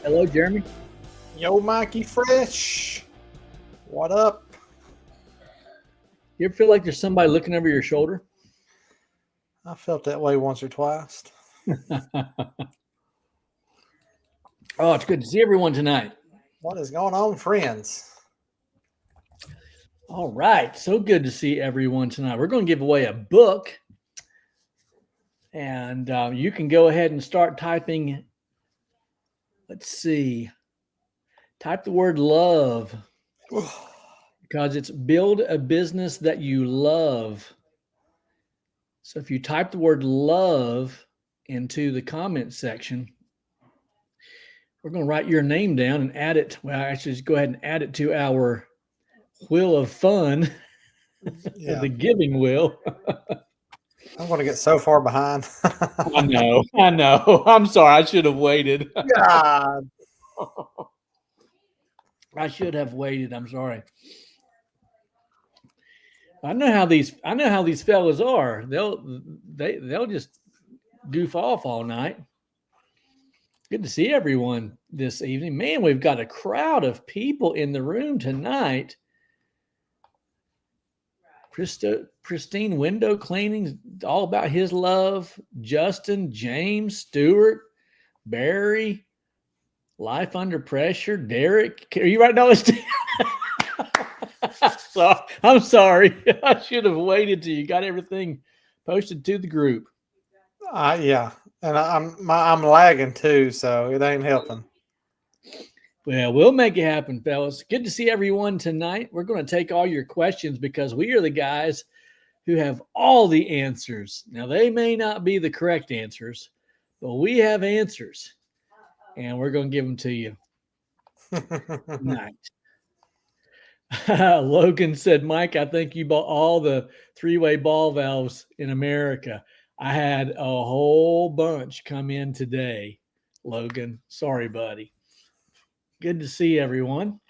Hello, Jeremy. Yo, Mikey Fresh. What up? You ever feel like there's somebody looking over your shoulder? I felt that way once or twice. Oh, it's good to see everyone tonight. What is going on, friends? All right. So good to see everyone tonight. We're going to give away a book, and you can go ahead and start typing. Let's see. Type the word love because it's build a business that you love. So if you type the word love into the comment section, we're going to write your name down and add it. Well, actually, just go ahead and add it to our wheel of fun, Yeah, the giving wheel. I'm going to get so far behind. I know. I know. I'm sorry. I should have waited. God. I should have waited. I'm sorry. I know how these fellas are. They'll just goof off all night. Good to see everyone this evening. Man, we've got a crowd of people in the room tonight. Pristine window cleaning, all about his love. Justin, James, Stewart, Barry, Life Under Pressure, Derek. Are you writing all this down? So, I'm sorry. I should have waited till you got everything posted to the group. Yeah, and I'm lagging too, so it ain't helping. Well, we'll make it happen, fellas. Good to see everyone tonight. We're going to take all your questions because we are the guys who have all the answers. Now, they may not be the correct answers, but we have answers, and we're going to give them to you tonight. Logan said, Mike, I think you bought all the three-way ball valves in America. I had a whole bunch come in today, Logan. Sorry, buddy. Good to see everyone.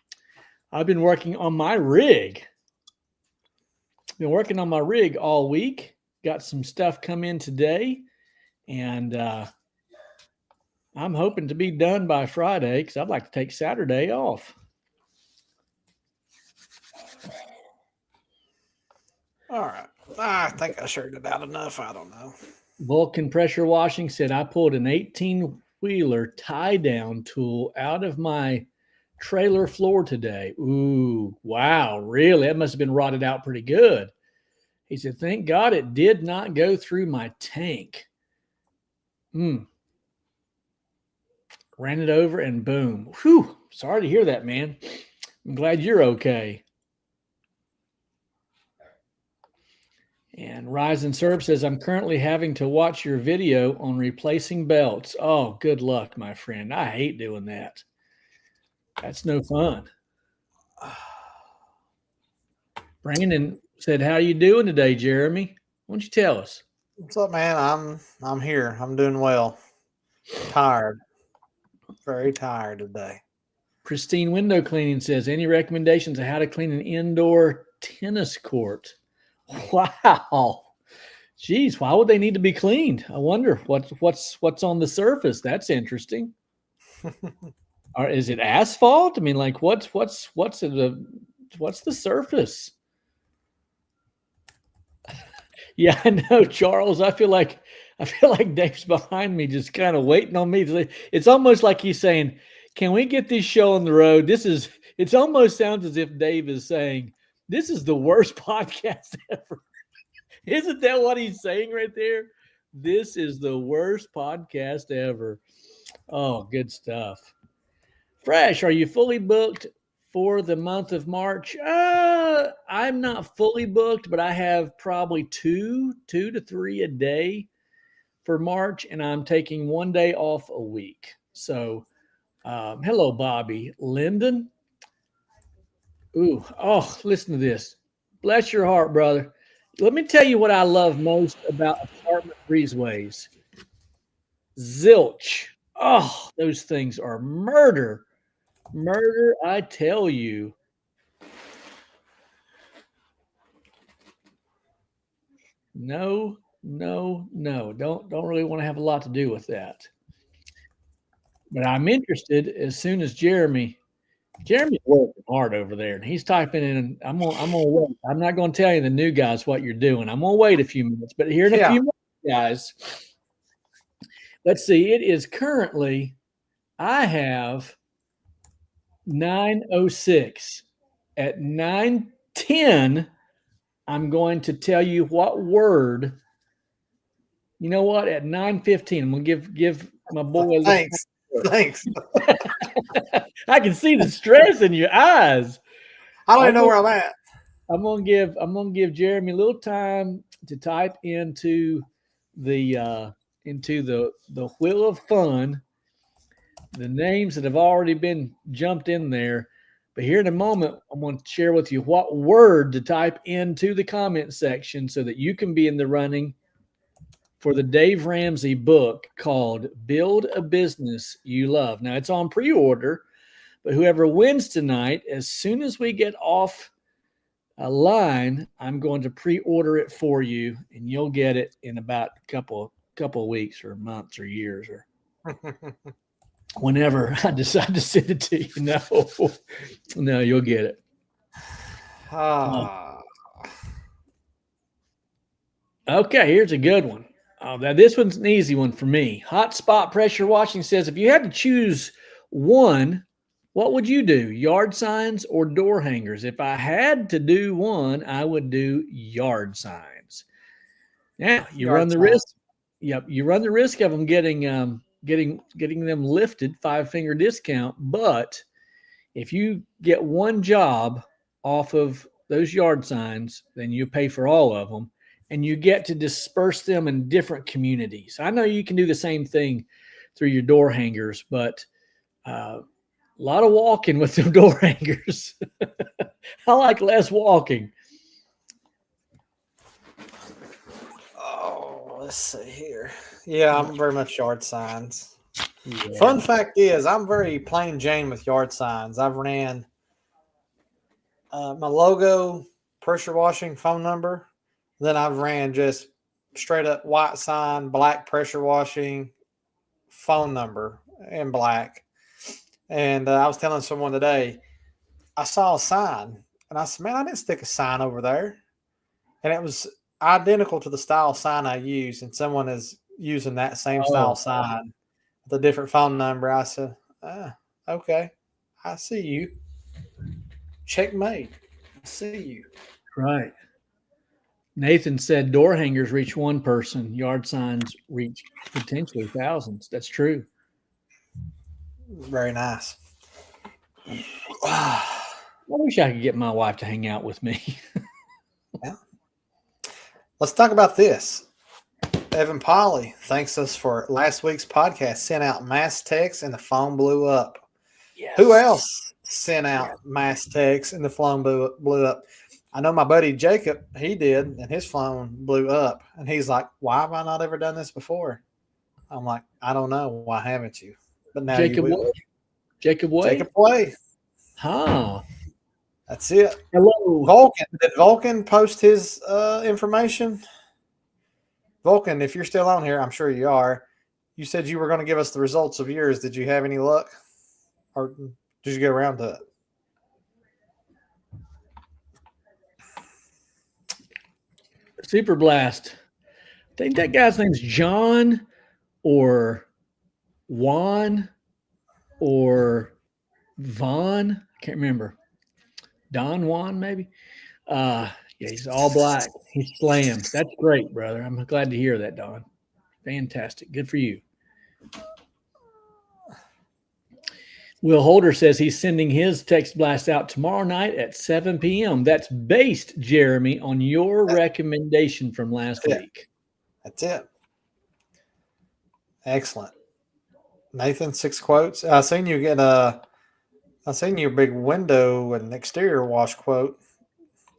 I've been working on my rig. Been working on my rig all week. Got some stuff come in today, and I'm hoping to be done by Friday because I'd like to take Saturday off. All right. I think I shared it out enough. I don't know. Vulcan Pressure Washing said I pulled an 18-wheeler tie-down tool out of my trailer floor today. Ooh, wow, really? That must have been rotted out pretty good. He said, thank God it did not go through my tank. Ran it over and boom. Whew, sorry to hear that, man. I'm glad you're okay. And Rise and Serve says, I'm currently having to watch your video on replacing belts. Oh, good luck, my friend. I hate doing that. That's no fun. Brandon said, how you doing today, Jeremy? Why don't you tell us? What's up, man? I'm here. I'm doing well. Tired. Very tired today. Pristine Window Cleaning says, any recommendations of how to clean an indoor tennis court? Wow. Geez, why would they need to be cleaned? I wonder what's on the surface. That's interesting. Or is it asphalt? I mean, like what's the surface? Yeah, I know, Charles. I feel like Dave's behind me, just kind of waiting on me. It's almost like he's saying, "Can we get this show on the road?" It almost sounds as if Dave is saying, "This is the worst podcast ever." Isn't that what he's saying right there? This is the worst podcast ever. Oh, good stuff. Fresh, are you fully booked for the month of March? I'm not fully booked, but I have probably two to three a day for March, and I'm taking one day off a week. So, hello, Bobby Linden. Ooh, oh, listen to this. Bless your heart, brother. Let me tell you what I love most about apartment breezeways. Zilch. Oh, those things are murder. Murder, I tell you. No. Don't really want to have a lot to do with that. But I'm interested as soon as Jeremy's working hard over there, and he's typing in. I'm gonna wait. I'm not gonna tell you the new guys what you're doing. I'm gonna wait a few minutes, but here in a Yeah. few minutes, guys, let's see. It is currently I have 9:06. At 9:10, I'm going to tell you what word. You know what? At 9:15, I'm gonna give my boy a little. Thanks. Thanks. I can see the stress in your eyes. I don't even I'm know gonna, where I'm at. I'm gonna give Jeremy a little time to type the into the wheel of fun the names that have already been jumped in there. But here in a moment, I'm going to share with you what word to type into the comment section so that you can be in the running for the Dave Ramsey book called Build a Business You Love. Now, it's on pre order, but whoever wins tonight, as soon as we get off a line, I'm going to pre order it for you, and you'll get it in about a couple of weeks or months or years or whenever I decide to send it to you. No, you'll get it. Ah. Okay, here's a good one. Now this one's an easy one for me. Hotspot pressure washing says, if you had to choose one, what would you do? Yard signs or door hangers? If I had to do one, I would do yard signs. Now you Yard run the sign. risk. Yep, you run the risk of them getting them lifted, 5-finger discount. But if you get one job off of those yard signs, then you pay for all of them, and you get to disperse them in different communities. I know you can do the same thing through your door hangers, but a lot of walking with the door hangers. I like less walking. Oh, let's see here. Yeah, I'm very much yard signs. Yeah. Fun fact is, I'm very plain Jane with yard signs. I've ran my logo, pressure washing, phone number. Then I've ran just straight up white sign, black pressure washing, phone number in black. And I was telling someone today, I saw a sign, and I said, "Man, I didn't stick a sign over there." And it was identical to the style sign I use, and someone is using that same style Oh, sign with a different phone number. I said, "Okay, I see you. Checkmate. I see you." right. Nathan said door hangers reach one person, yard signs reach potentially thousands. That's true. Very nice. I wish I could get my wife to hang out with me. Yeah. Let's talk about this. Evan Polly thanks us for last week's podcast. Sent out mass text and the phone blew up. Yes. Who else sent out mass text and the phone blew up? I know my buddy Jacob, he did, and his phone blew up. And he's like, "Why have I not ever done this before?" I'm like, "I don't know. Why haven't you?" But now you Jacob will. Way? Jacob Way? Jacob Way. Huh. That's it. Hello. Vulcan. Did Vulcan post his information? Vulcan, if you're still on here, I'm sure you are. You said you were going to give us the results of yours. Did you have any luck? Or did you get around to it? Super Blast. I think that guy's name's John or Juan or Vaughn. I can't remember. Don Juan, maybe. Yeah, he's all black. He's slammed. That's great, brother. I'm glad to hear that, Don. Fantastic. Good for you. Will Holder says he's sending his text blast out tomorrow night at 7 p.m. That's based, Jeremy, on your recommendation from last week. That's it. Excellent. Nathan, 6 quotes. I seen you get I seen your big window and exterior wash quote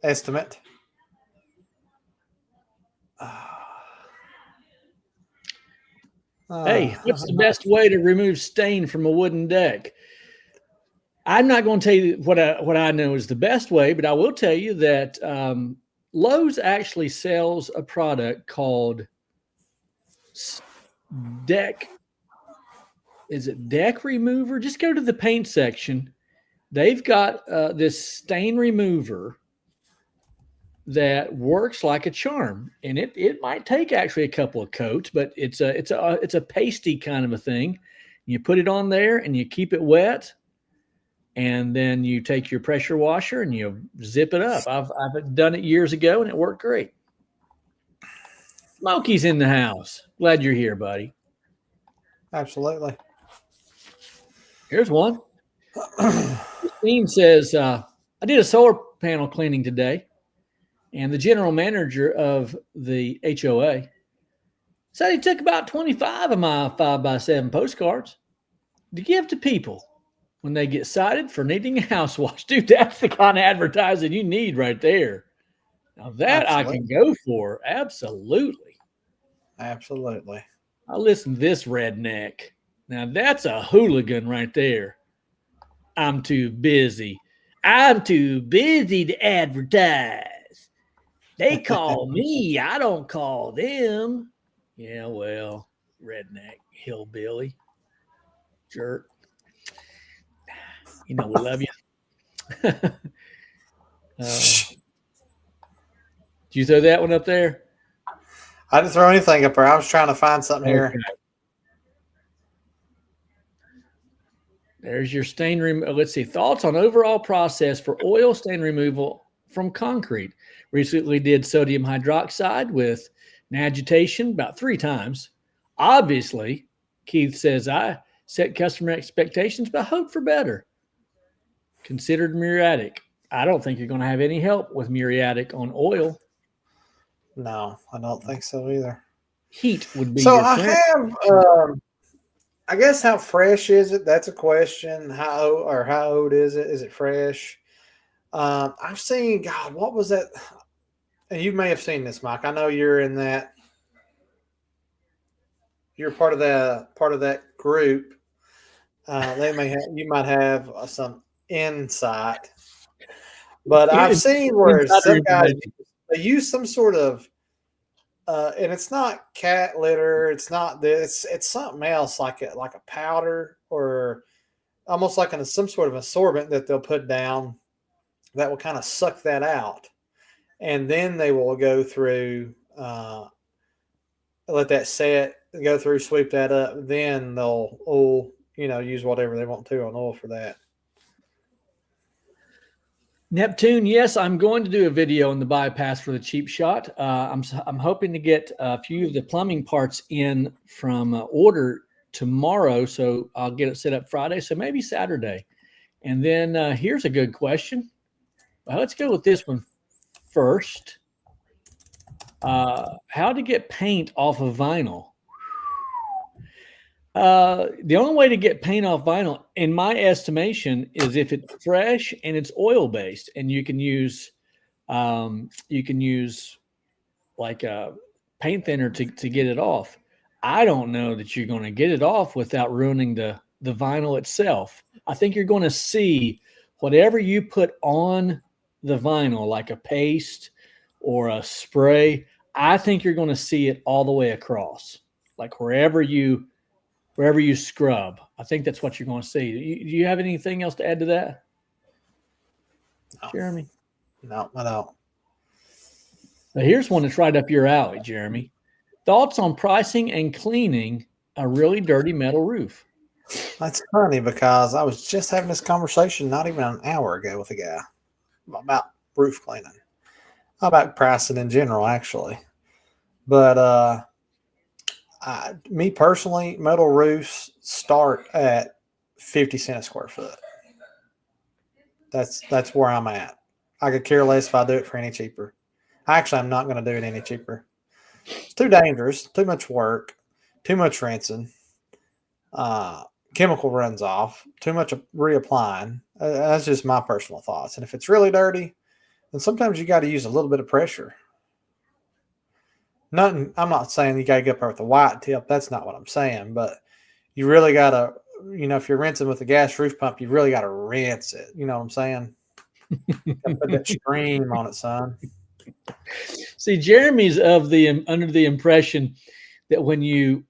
estimate. Hey, what's the best way to remove stain from a wooden deck? I'm not going to tell you what I know is the best way, but I will tell you that Lowe's actually sells a product called Deck is it deck remover? Just go to the paint section. They've got this stain remover that works like a charm, and it might take actually a couple of coats, but it's a pasty kind of a thing. You put it on there and you keep it wet, and then you take your pressure washer and you zip it up. I've done it years ago and it worked great. Smokey's in the house. Glad you're here, buddy. Absolutely. Here's one. Christine says, I did a solar panel cleaning today, and the general manager of the HOA said he took about 25 of my 5x7 postcards to give to people when they get cited for needing a house wash. Dude, that's the kind of advertising you need right there. Now that Absolutely. I can go for. Absolutely. Absolutely. I listen to this redneck. Now that's a hooligan right there. I'm too busy. I'm too busy to advertise. They call me. I don't call them. Yeah, well, redneck, hillbilly, jerk. You know we love you. Did you throw that one up there? I didn't throw anything up there. I was trying to find something here. There's your stain removal. Let's see. Thoughts on overall process for oil stain removal from concrete. Recently did sodium hydroxide with an agitation about 3 times. Obviously, Keith says, I set customer expectations, but hope for better. Considered muriatic. I don't think you're going to have any help with muriatic on oil. No, I don't think so either. Heat would be so your friend. I have, I guess how fresh is it? That's a question. How old is it? Is it fresh? I've seen, God, what was that? And you may have seen this, Mike. I know you're in that. You're part of that group. You might have some insight, but I've seen where some guys they use some sort of, and it's not cat litter. It's not this. It's something else like a powder or almost like some sort of absorbent that they'll put down that will kind of suck that out. And then they will go through, let that set, go through, sweep that up. Then they'll use whatever they want to on oil for that. Neptune, yes, I'm going to do a video on the bypass for the cheap shot. I'm hoping to get a few of the plumbing parts in from order tomorrow, so I'll get it set up Friday, so maybe Saturday. And then here's a good question. Well, let's go with this one first. How to get paint off of vinyl. The only way to get paint off vinyl, in my estimation, is if it's fresh and it's oil based, and you can use like a paint thinner to get it off. I don't know that you're going to get it off without ruining the vinyl itself. I think you're going to see whatever you put on the vinyl, like a paste or a spray. I think you're going to see it all the way across, like wherever you scrub. I think that's what you're going to see. Do you have anything else to add to that, No. Jeremy? No, I don't. Now here's one that's right up your alley, Jeremy. Thoughts on pricing and cleaning a really dirty metal roof? That's funny because I was just having this conversation not even an hour ago with a guy about roof cleaning, about pricing in general, actually. But me personally, metal roofs start at 50 cents a square foot. That's where I'm at. I could care less if I do it for any cheaper. Actually, I'm not going to do it any cheaper. It's too dangerous, too much work, too much rinsing. Chemical runs off, too much reapplying. That's just my personal thoughts. And if it's really dirty, then sometimes you got to use a little bit of pressure. I'm not saying you got to get up there with a white tip. That's not what I'm saying. But you really got to, if you're rinsing with a gas roof pump, you really got to rinse it. You know what I'm saying? Put that stream on it, son. See, Jeremy's under the impression that when you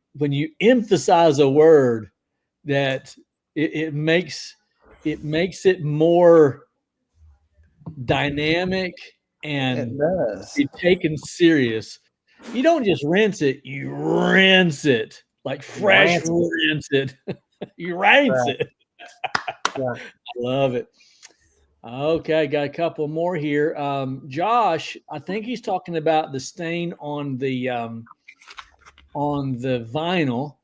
emphasize a word, that it makes it more dynamic It and does. be taken serious. You don't just rinse it, you rinse it like You fresh rinse it. rinse it. You rinse Right. it. Right. Love it. Okay, got a couple more here. Josh, I think he's talking about the stain on the vinyl.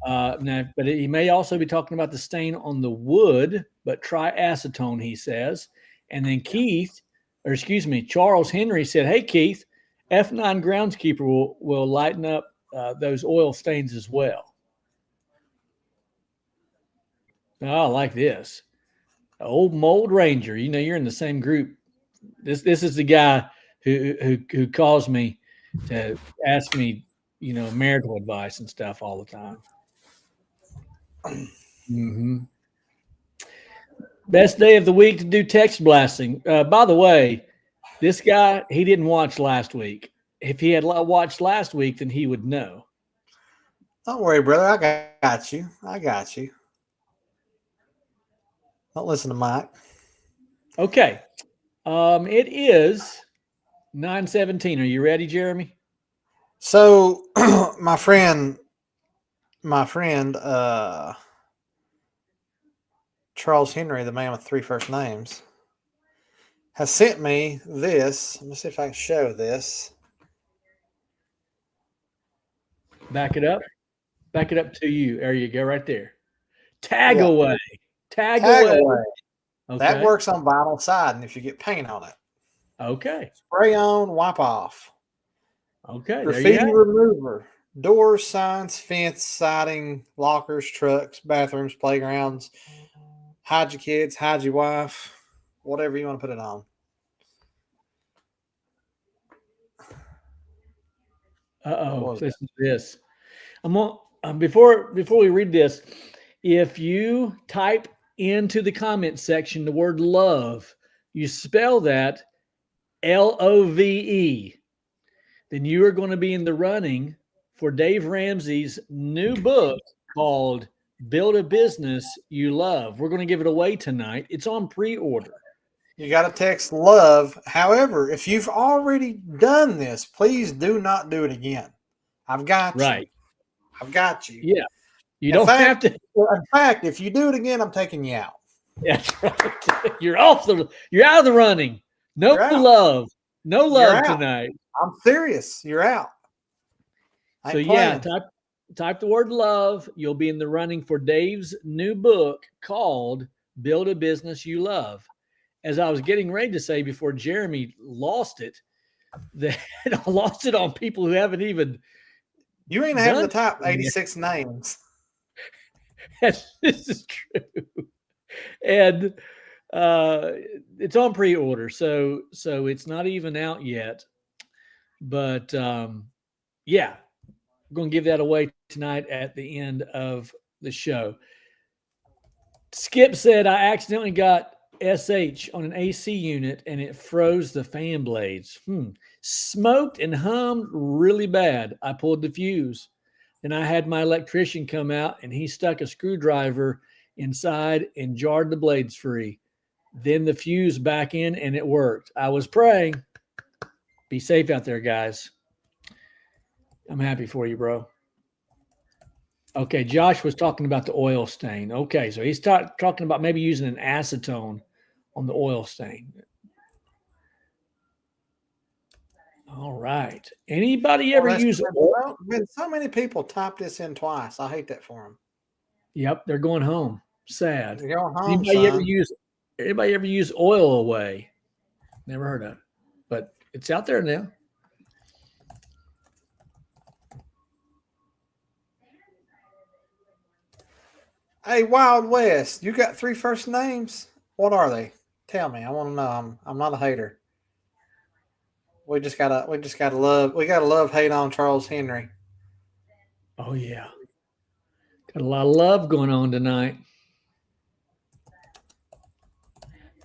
Now, but he may also be talking about the stain on the wood. But try acetone, he says. And then Charles Henry said, "Hey Keith, F9 groundskeeper will lighten up those oil stains as well." Oh, I like this. Old Mold Ranger. You know, you're in the same group. This is the guy who calls me to ask me, marital advice and stuff all the time. Hmm. Best day of the week to do text blasting. By the way, this guy, he didn't watch last week. If he had watched last week, then he would know. Don't worry, brother. I got you. I got you. Don't listen to Mike. Okay. It is 9:17. Are you ready, Jeremy? So, my friend, Charles Henry, the man with three first names, has sent me this. Let me see if I can show this. Back it up. Back it up to you. There you go, right there. Tag Yeah, away. Tag tag away. away. That Okay. works on vinyl siding if you get paint on it. Okay. Spray on, wipe off. Okay. There you Graffiti have it. remover. Doors, signs, fence, siding, lockers, trucks, bathrooms, playgrounds. Hide your kids, hide your wife, whatever you want to put it on. Uh-oh. Listen to this. I'm on, before we read this, if you type into the comment section the word love, you spell that LOVE, then you are going to be in the running for Dave Ramsey's new book called Build a Business You Love. We're going to give it away tonight. It's on pre-order. You got to text love. However, if you've already done this, please do not do it again. I've got Right. you. I've got you. Yeah. You don't have to. In fact, if you do it again, I'm taking you out. That's right. You're out of the running. No love. No love tonight. I'm serious. You're out. So yeah, type the word love. You'll be in the running for Dave's new book called Build a Business You Love. As I was getting ready to say before Jeremy lost it, that I lost it on people who haven't even. You ain't having the top 86 names. This is true. And it's on pre-order, so it's not even out yet. But yeah, we're going to give that away tonight at the end of the show. Skip said, I accidentally got SH on an AC unit and it froze the fan blades. Smoked and hummed really bad. I pulled the fuse. Then I had my electrician come out and he stuck a screwdriver inside and jarred the blades free. Then the fuse back in and it worked. I was praying. Be safe out there, guys. I'm happy for you, bro. Okay, Josh was talking about the oil stain. Okay, so he's talking about maybe using an acetone on the oil stain. All right. Anybody ever use oil? Been so many people typed this in twice. I hate that for them. Yep, they're going home. Sad. They're going home. Anybody ever use oil away? Never heard of it, but it's out there now. Hey, Wild West, you got three first names? What are they? Tell me. I want to know. I'm not a hater. We just gotta love hate on Charles Henry. Oh yeah. Got a lot of love going on tonight.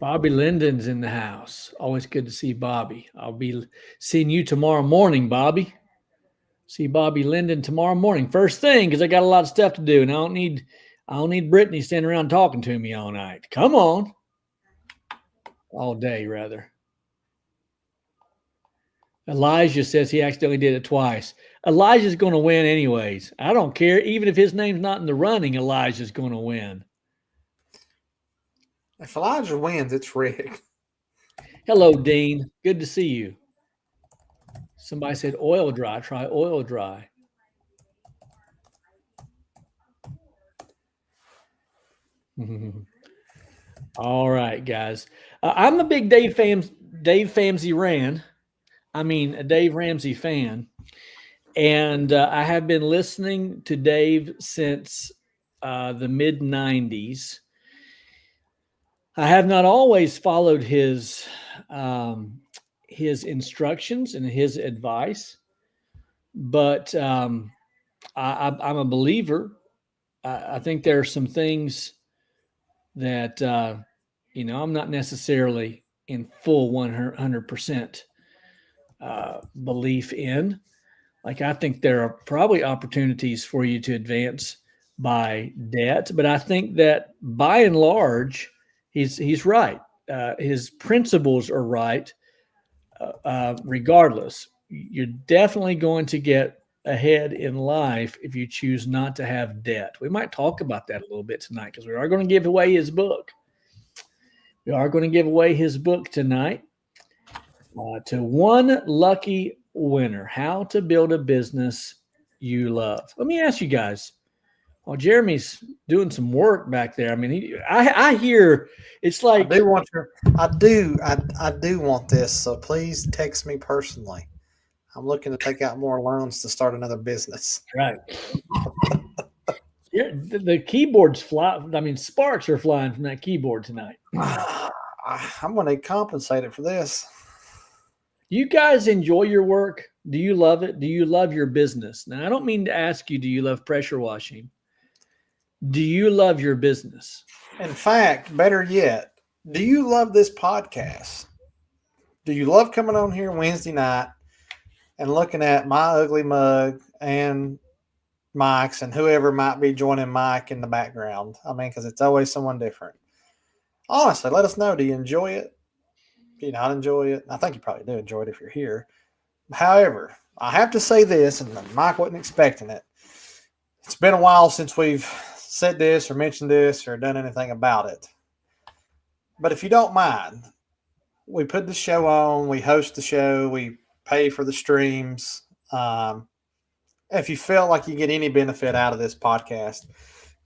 Bobby Linden's in the house. Always good to see Bobby. I'll be seeing you tomorrow morning, Bobby. See Bobby Linden tomorrow morning. First thing, because I got a lot of stuff to do, and I don't I don't need Brittany standing around talking to me all night. Come on. All day, rather. Elijah says he accidentally did it twice. Elijah's going to win anyways. I don't care. Even if his name's not in the running, Elijah's going to win. If Elijah wins, it's rigged. Hello, Dean. Good to see you. Somebody said oil dry. Try oil dry. All right, guys. I'm a big Dave Ramsey fan, and I have been listening to Dave since the mid '90s. I have not always followed his instructions and his advice, but I'm a believer. I think there are some things that I'm not necessarily in full 100% belief in. Like, I think there are probably opportunities for you to advance by debt, but I think that by and large, he's right. His principles are right. Regardless, you're definitely going to get ahead in life if you choose not to have debt. We might talk about that a little bit tonight because we are going to give away his book. We are going to give away his book tonight to one lucky winner, How to Build a Business You Love. Let me ask you guys, while Jeremy's doing some work back there, I mean, I hear it's like I do want this. So please text me personally. I'm looking to take out more loans to start another business. right. The keyboard's fly. I mean, sparks are flying from that keyboard tonight. I'm going to compensate it for this. You guys enjoy your work? Do you love it? Do you love your business? Now, I don't mean to ask you, do you love pressure washing? Do you love your business? In fact, better yet, do you love this podcast? Do you love coming on here Wednesday night and looking at my ugly mug and Mike's and whoever might be joining Mike in the background? I mean, because it's always someone different. Honestly, let us know. Do you enjoy it? Do you not enjoy it? I think you probably do enjoy it if you're here. However, I have to say this, and Mike wasn't expecting it. It's been a while since we've said this or mentioned this or done anything about it. But if you don't mind, we put the show on, we host the show, we pay for the streams. If you feel like you get any benefit out of this podcast,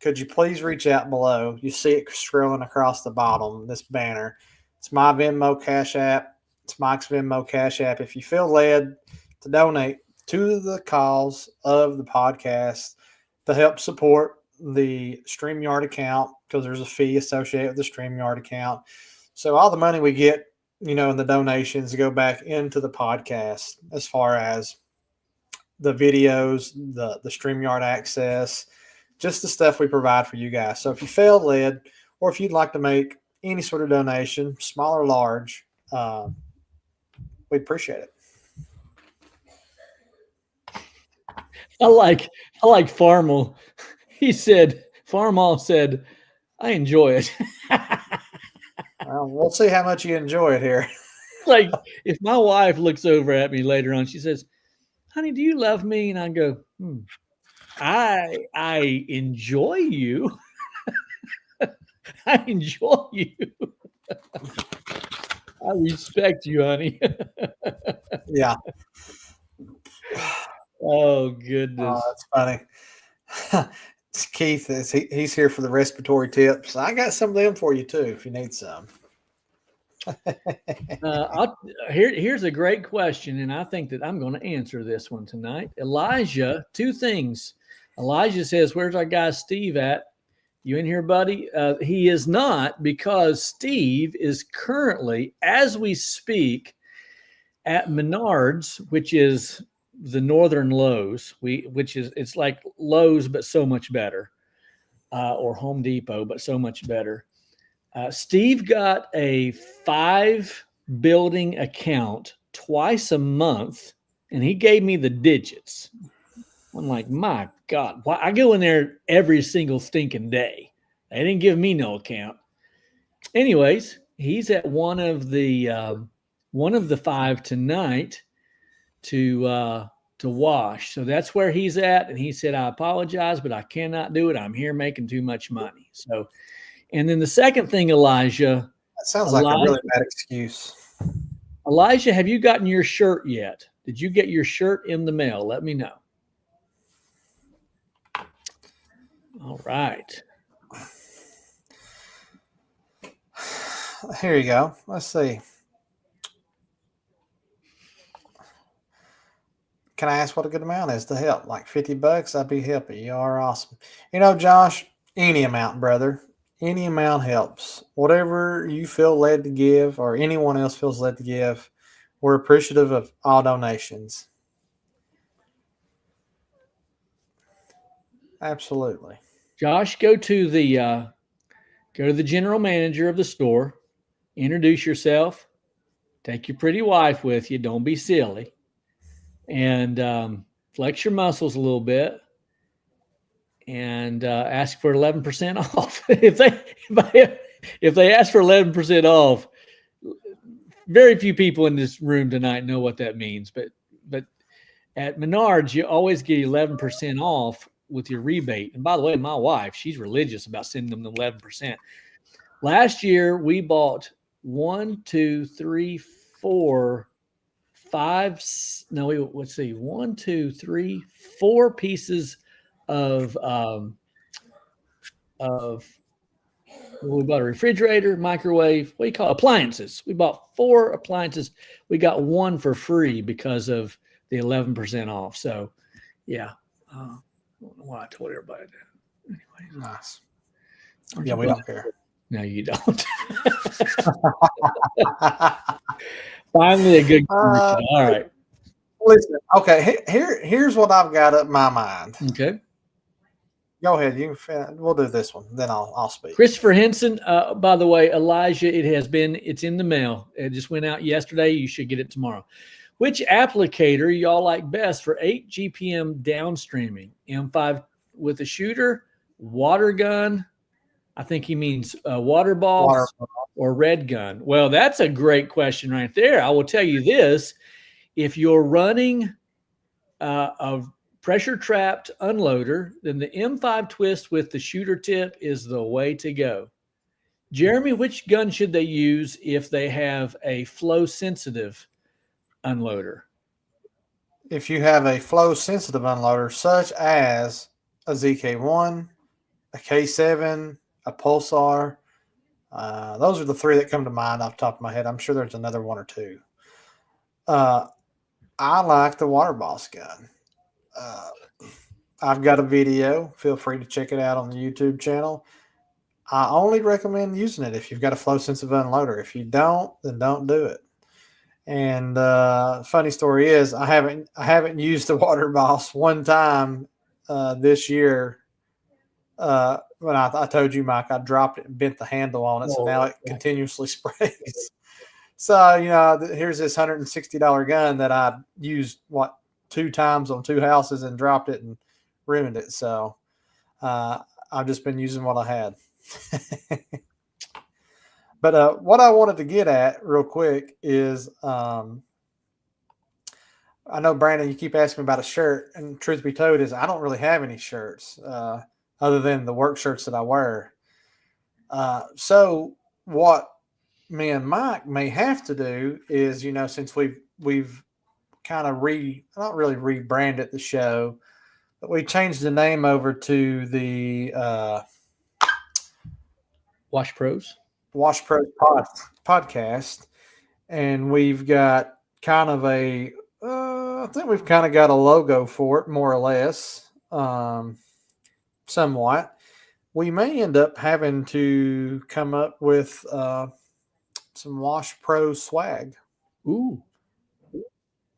could you please reach out below? You see it scrolling across the bottom, this banner. It's my Venmo Cash App. It's Mike's Venmo Cash App. If you feel led to donate to the cause of the podcast to help support the StreamYard account, because there's a fee associated with the StreamYard account. So all the money we get, in the donations go back into the podcast as far as the videos, the StreamYard access, just the stuff we provide for you guys. So if you feel led, or if you'd like to make any sort of donation, small or large, we appreciate it. I like Farmal. Farmal said, I enjoy it. Well, we'll see how much you enjoy it here. Like, if my wife looks over at me later on, she says, honey, do you love me? And I go, I enjoy you. I enjoy you. I respect you, honey. Yeah. Oh, goodness. Oh, that's funny. It's Keith. He's here for the respiratory tips. I got some of them for you, too, if you need some. Here's a great question, and I think that I'm going to answer this one tonight. Elijah, two things. Elijah says, where's our guy Steve at? You in here, buddy? He is not, because Steve is currently, as we speak, at Menards, which is the northern Lowe's, it's like Lowe's but so much better, or Home Depot but so much better. Steve got a 5-building account twice a month, and he gave me the digits. I'm like, my God, why I go in there every single stinking day. They didn't give me no account. Anyways, he's at one of the five tonight to wash. So that's where he's at. And he said, I apologize, but I cannot do it. I'm here making too much money. So, and then the second thing, That sounds like a Elijah, really bad excuse. Elijah, have you gotten your shirt yet? Did you get your shirt in the mail? Let me know. All right. Here you go. Let's see. Can I ask what a good amount is to help? Like $50? I'd be happy. You are awesome. You know, Josh, any amount, brother. Any amount helps. Whatever you feel led to give or anyone else feels led to give, we're appreciative of all donations. Absolutely. Josh, go to the general manager of the store, introduce yourself, take your pretty wife with you. Don't be silly, and flex your muscles a little bit, and ask for 11% off. If they ask for 11% off, very few people in this room tonight know what that means. But at Menards, you always get 11% off with your rebate. And by the way, my wife, she's religious about sending them the 11%. Last year, we bought one, two, three, four, five. No, let's see, one, two, three, four pieces of of. We bought a refrigerator, microwave. What do you call it? Appliances? We bought four appliances. We got one for free because of the 11% off. So, yeah, I don't know why I told everybody that. Anyway, Nice. aren't Yeah, you we glad? don't care. No, you don't. Finally, a good Uh, commercial. All right. Listen, okay, here's what I've got up my mind. Okay. Go ahead, we'll do this one, then I'll speak. Christopher Henson, by the way, Elijah, it's in the mail. It just went out yesterday. You should get it tomorrow. Which applicator y'all like best for 8 GPM downstreaming? M5 with a shooter, water gun. I think he means water Water. boss or red gun. Well, that's a great question right there. I will tell you this. If you're running a pressure trapped unloader, then the M5 twist with the shooter tip is the way to go. Jeremy, which gun should they use if they have a flow sensitive unloader? If you have a flow sensitive unloader, such as a ZK1, a K7, a Pulsar, those are the three that come to mind off the top of my head. I'm sure there's another one or two. I like the Water Boss gun. I've got a video. Feel free to check it out on the YouTube channel. I only recommend using it if you've got a flow sensitive unloader. If you don't, then don't do it. And funny story is, I haven't used the Water Boss one time this year. When I told you, Mike, I dropped it and bent the handle on it, so now it continuously sprays. So here's this $160 gun that I used 2 times on 2 houses and dropped it and ruined it. So I've just been using what I had. But what I wanted to get at real quick is I know, Brandon, you keep asking me about a shirt, and truth be told is I don't really have any shirts other than the work shirts that I wear. So what me and Mike may have to do is, since we've kind of not really rebranded the show, but we changed the name over to the Wash Pros podcast, and we've got kind of I think we've kind of got a logo for it, more or less, somewhat. We may end up having to come up with some Wash Pro swag. Ooh.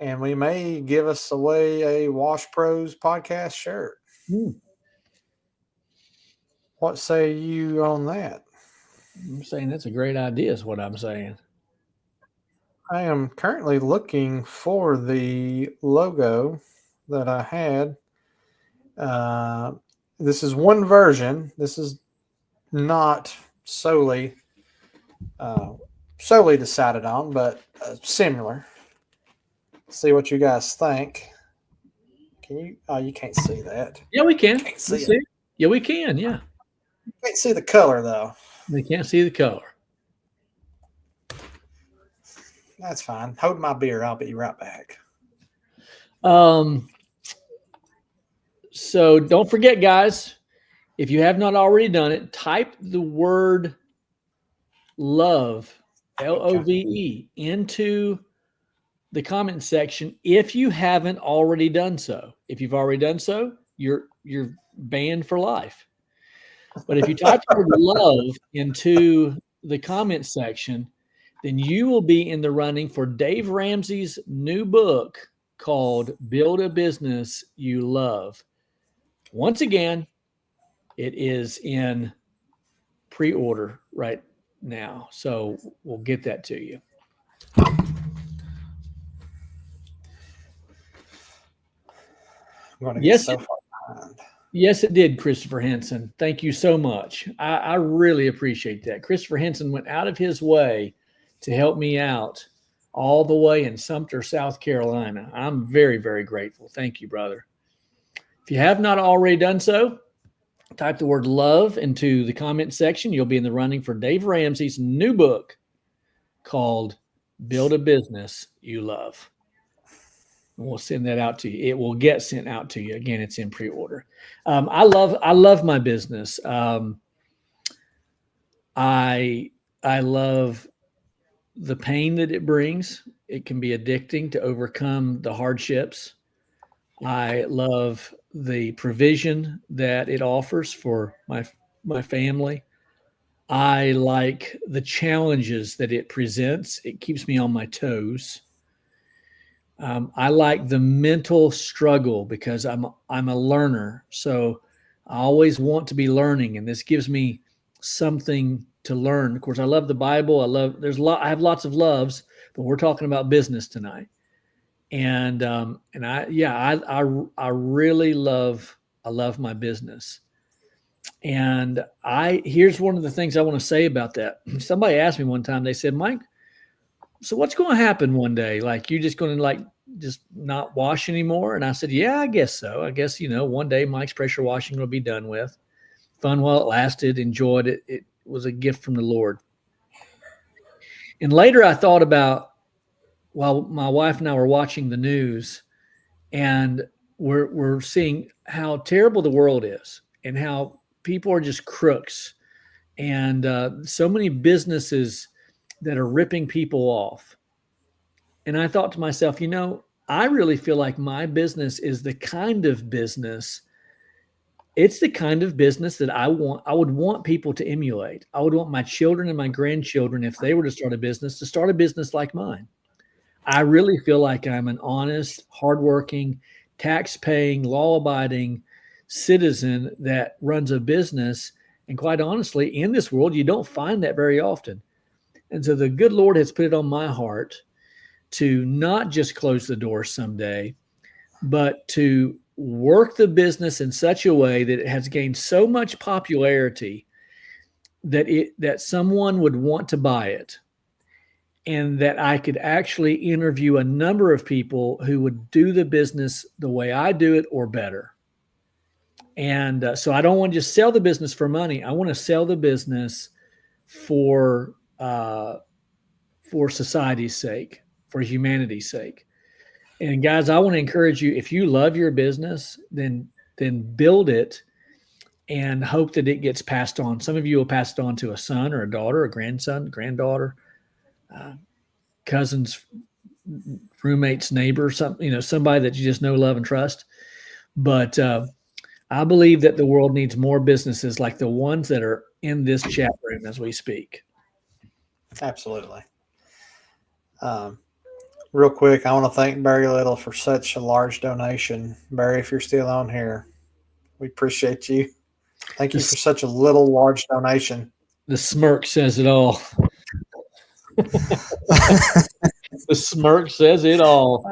And we may give us away a Wash Pros podcast shirt. What say you on that? I'm saying that's a great idea, is what I'm saying. I am currently looking for the logo that I had. This is one version. This is not solely solely decided on, but similar. See what you guys think. Can you? Oh, you can't see that. Yeah, we can. Can't We see it. see. Yeah, we can. Yeah, Can't see the color though. we can't see the color. That's fine. Hold my beer. I'll be right back. Um, so don't forget, guys, if you have not already done it, type the word love, LOVE, into the comment section if you haven't already done so. If you've already done so, you're banned for life. But if you type the word love into the comment section, then you will be in the running for Dave Ramsey's new book called Build a Business You Love. Once again, it is in pre-order right now. So we'll get that to you. I'm going to get Yes, so far behind. yes, it did, Christopher Henson. Thank you so much. I really appreciate that. Christopher Henson went out of his way to help me out all the way in Sumter, South Carolina. I'm very, very grateful. Thank you, brother. If you have not already done so, type the word love into the comment section. You'll be in the running for Dave Ramsey's new book called Build a Business You Love. And we'll send that out to you. It will get sent out to you. Again, it's in pre-order. I love my business. I love the pain that it brings. It can be addicting to overcome the hardships. I love the provision that it offers for my family. I like the challenges that it presents. It keeps me on my toes. I like the mental struggle because I'm a learner, so I always want to be learning, and this gives me something to learn. Of course, I love the Bible. I have lots of loves, but we're talking about business tonight, and I really love my business, and here's one of the things I want to say about that. Somebody asked me one time. They said, Mike, so what's going to happen one day? Like, you just going to just not wash anymore? And I said, yeah, I guess so. I guess, one day Mike's pressure washing will be done with. Fun while it lasted, enjoyed it. It was a gift from the Lord. And later I thought about, while my wife and I were watching the news, and we're seeing how terrible the world is and how people are just crooks, and so many businesses that are ripping people off. And I thought to myself, I really feel like my business is the kind of business, it's the kind of business that I would want people to emulate. I would want my children and my grandchildren, if they were to start a business like mine. I really feel like I'm an honest, hardworking, tax-paying, law-abiding citizen that runs a business. And quite honestly, in this world, you don't find that very often. And so the good Lord has put it on my heart to not just close the door someday, but to work the business in such a way that it has gained so much popularity that someone would want to buy it, and that I could actually interview a number of people who would do the business the way I do it or better. And so I don't want to just sell the business for money. I want to sell the business for society's sake, for humanity's sake. And guys, I want to encourage you, if you love your business, then build it and hope that it gets passed on. Some of you will pass it on to a son or a daughter, a grandson, granddaughter, cousins, roommates, neighbor, somebody that you just know, love, and trust. But I believe that the world needs more businesses like the ones that are in this chat room as we speak. Absolutely. Real quick, I want to thank Barry Little for such a large donation. Barry, if you're still on here, we appreciate you. Thank you for such a large donation. The smirk says it all. The smirk says it all.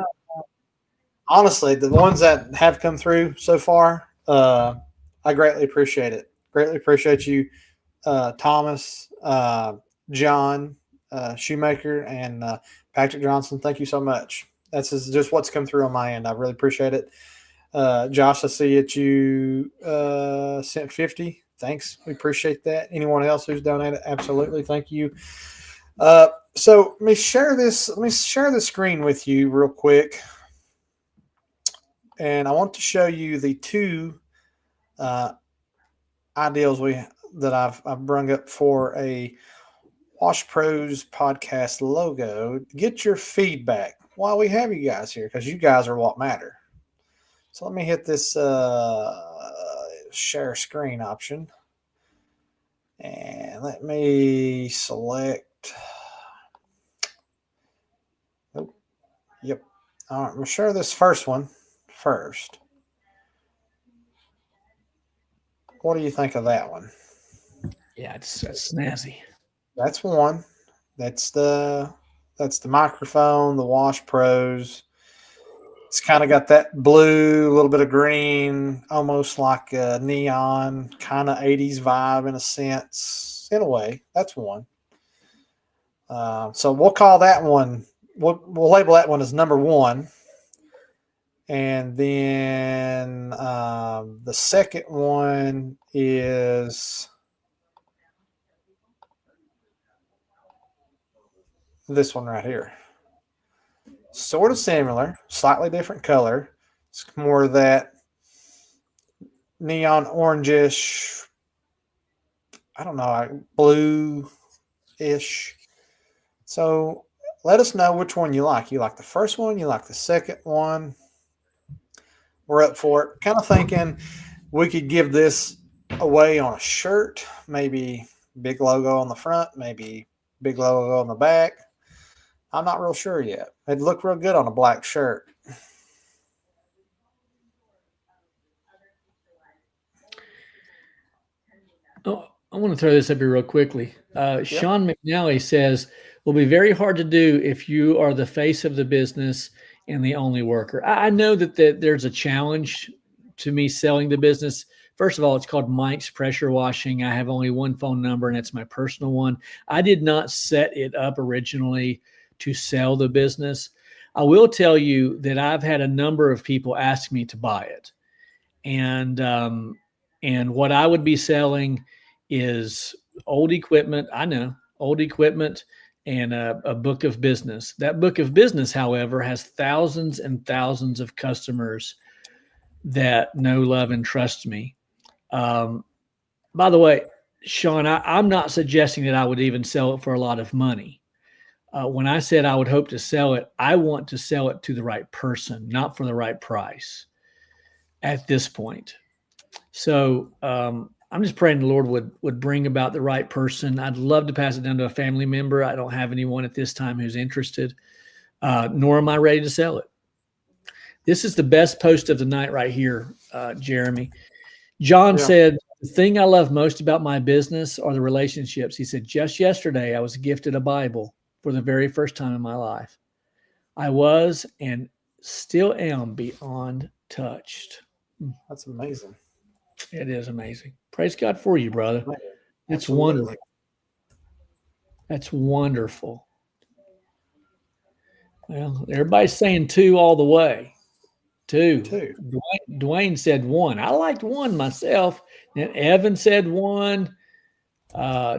Honestly, the ones that have come through so far, I greatly appreciate it. Greatly appreciate you, Thomas, John, Shoemaker, and Patrick Johnson. Thank you so much. That's just what's come through on my end. I really appreciate it. Josh, I see that you sent 50. Thanks. We appreciate that. Anyone else who's donated, absolutely. Thank you. So let me share this. Let me share the screen with you real quick, and I want to show you the two uh, ideals that I've brung up for a Wash Pros podcast logo. Get your feedback while we have you guys here, because you guys are what matter. So let me hit this share screen option, and let me select. Oh, yep. All right, I'm gonna share this first one first. What do you think of that one? Yeah, that's snazzy. That's one. That's the microphone, the Wash Pros. It's kind of got that blue, a little bit of green, almost like a neon, kind of 80s vibe in a sense. In a way, that's one. So we'll call that one. We'll label that one as number one, and then the second one is this one right here. Sort of similar, slightly different color. It's more of that neon orangish, I don't know, blue ish. So let us know which one you like. You like the first one? You like the second one? We're up for it. Kind of thinking we could give this away on a shirt, maybe big logo on the front, maybe big logo on the back. I'm not real sure yet. It'd look real good on a black shirt. Oh, I want to throw this up here real quickly. Yep. Sean McNally says, will be very hard to do if you are the face of the business and the only worker. I know that there's a challenge to me selling the business. First of all, it's called Mike's Pressure Washing. I have only one phone number, and it's my personal one. I did not set it up originally to sell the business. I will tell you that I've had a number of people ask me to buy it. And what I would be selling is old equipment. I know, old equipment and a book of business. That book of business, however, has thousands and thousands of customers that know, love, and trust me. Um, by the way, Sean, I'm not suggesting that I would even sell it for a lot of money. When I said I would hope to sell it, I want to sell it to the right person, not for the right price at this point. So I'm just praying the Lord would bring about the right person. I'd love to pass it down to a family member. I don't have anyone at this time who's interested, nor am I ready to sell it. This is the best post of the night right here, Jeremy. John Yeah. said, the thing I love most about my business are the relationships. He said, just yesterday, I was gifted a Bible for the very first time in my life. I was and still am beyond touched. That's amazing. It is amazing. Praise God for you, brother. That's Absolutely. wonderful. That's wonderful. Well, everybody's saying two all the way. Two. Two. Dwayne said one. I liked one myself. Then Evan said one.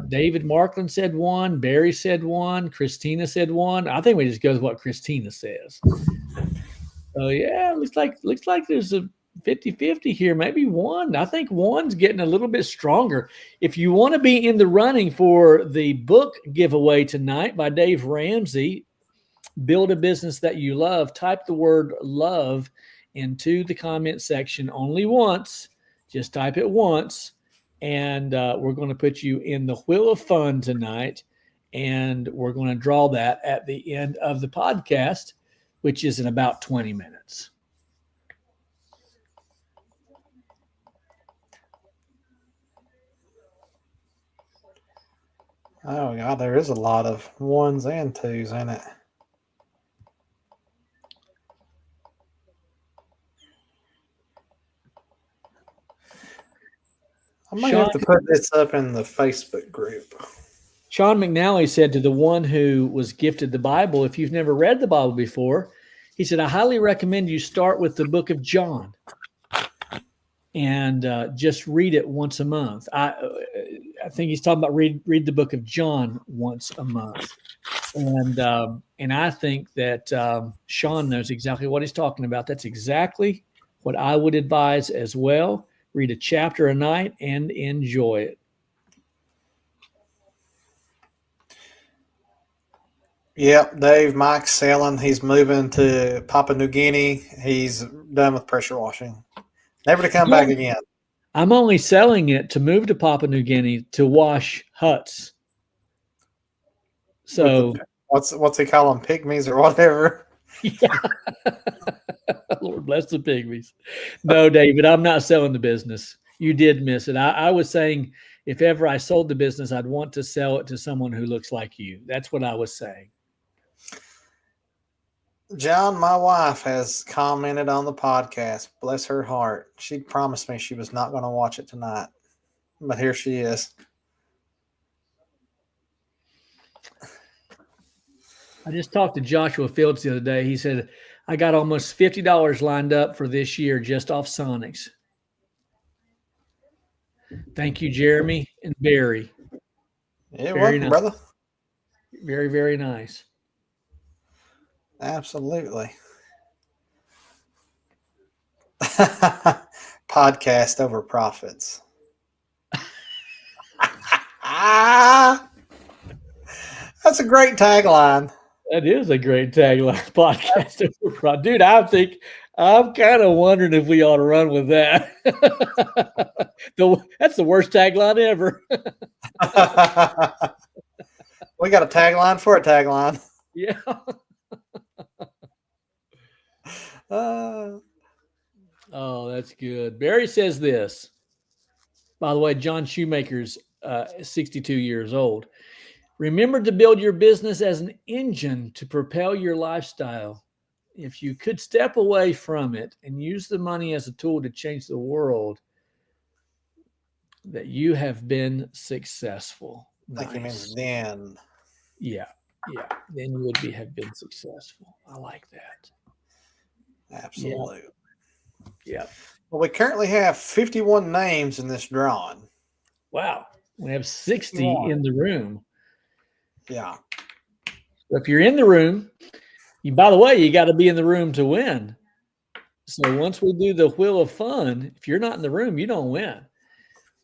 David Markland said one. Barry said one. Christina said one. I think we just go with what Christina says. So yeah, looks like there's a 50-50 here. Maybe one. I think one's getting a little bit stronger. If you want to be in the running for the book giveaway tonight by Dave Ramsey, Build a Business That You Love, type the word love into the comment section only once. Just type it once. And we're going to put you in the Wheel of Fun tonight. And we're going to draw that at the end of the podcast, which is in about 20 minutes. Oh God, there is a lot of ones and twos in it. I might have to put this up in the Facebook group. Sean McNally said to the one who was gifted the Bible, if you've never read the Bible before, he said, I highly recommend you start with the book of John and just read it once a month. I think he's talking about read the book of John once a month. And I think that Sean knows exactly what he's talking about. That's exactly what I would advise as well. Read a chapter a night and enjoy it. Yep, Dave, Mike's selling. He's moving to Papua New Guinea. He's done with pressure washing. Never to come back again. I'm only selling it to move to Papua New Guinea to wash huts. So what's he call them, pygmies or whatever? Yeah. Lord bless the pygmies. No, David, I'm not selling the business. You did miss it. I was saying if ever I sold the business, I'd want to sell it to someone who looks like you. That's what I was saying. John, my wife has commented on the podcast. Bless her heart. She promised me she was not going to watch it tonight, but here she is. I just talked to Joshua Fields the other day. He said, I got almost $50 lined up for this year just off Sonics. Thank you, Jeremy and Barry. Yeah, welcome, nice. Brother. Very, very nice. Absolutely. Podcast over profits. That's a great tagline. That is a great tagline. Podcast over profits. Dude, I'm kind of wondering if we ought to run with that. That's the worst tagline ever. We got a tagline for a tagline. Yeah. Oh, that's good. Barry says this. By the way, John Shoemaker's 62 years old. Remember to build your business as an engine to propel your lifestyle. If you could step away from it and use the money as a tool to change the world, that you have been successful. I think he means then. Yeah. Then you would have been successful. I like that. Absolutely. Yeah. Well, we currently have 51 names in this drawing. Wow. We have 60 in the room. Yeah. So if you're in the room, by the way, you got to be in the room to win. So once we do the Wheel of Fun, if you're not in the room, you don't win.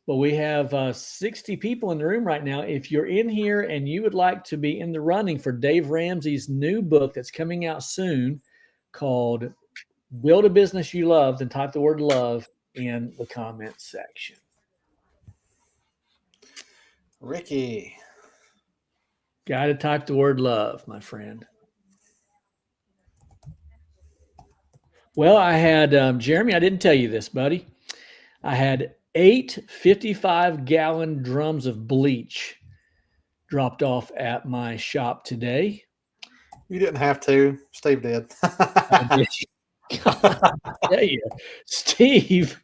But we have 60 people in the room right now. If you're in here and you would like to be in the running for Dave Ramsey's new book that's coming out soon called Build a Business You Love, then type the word love in the comments section. Ricky. Got to type the word love, my friend. Well, I had, Jeremy, I didn't tell you this, buddy. I had 8 55-gallon drums of bleach dropped off at my shop today. You didn't have to. Steve did. I tell you, Steve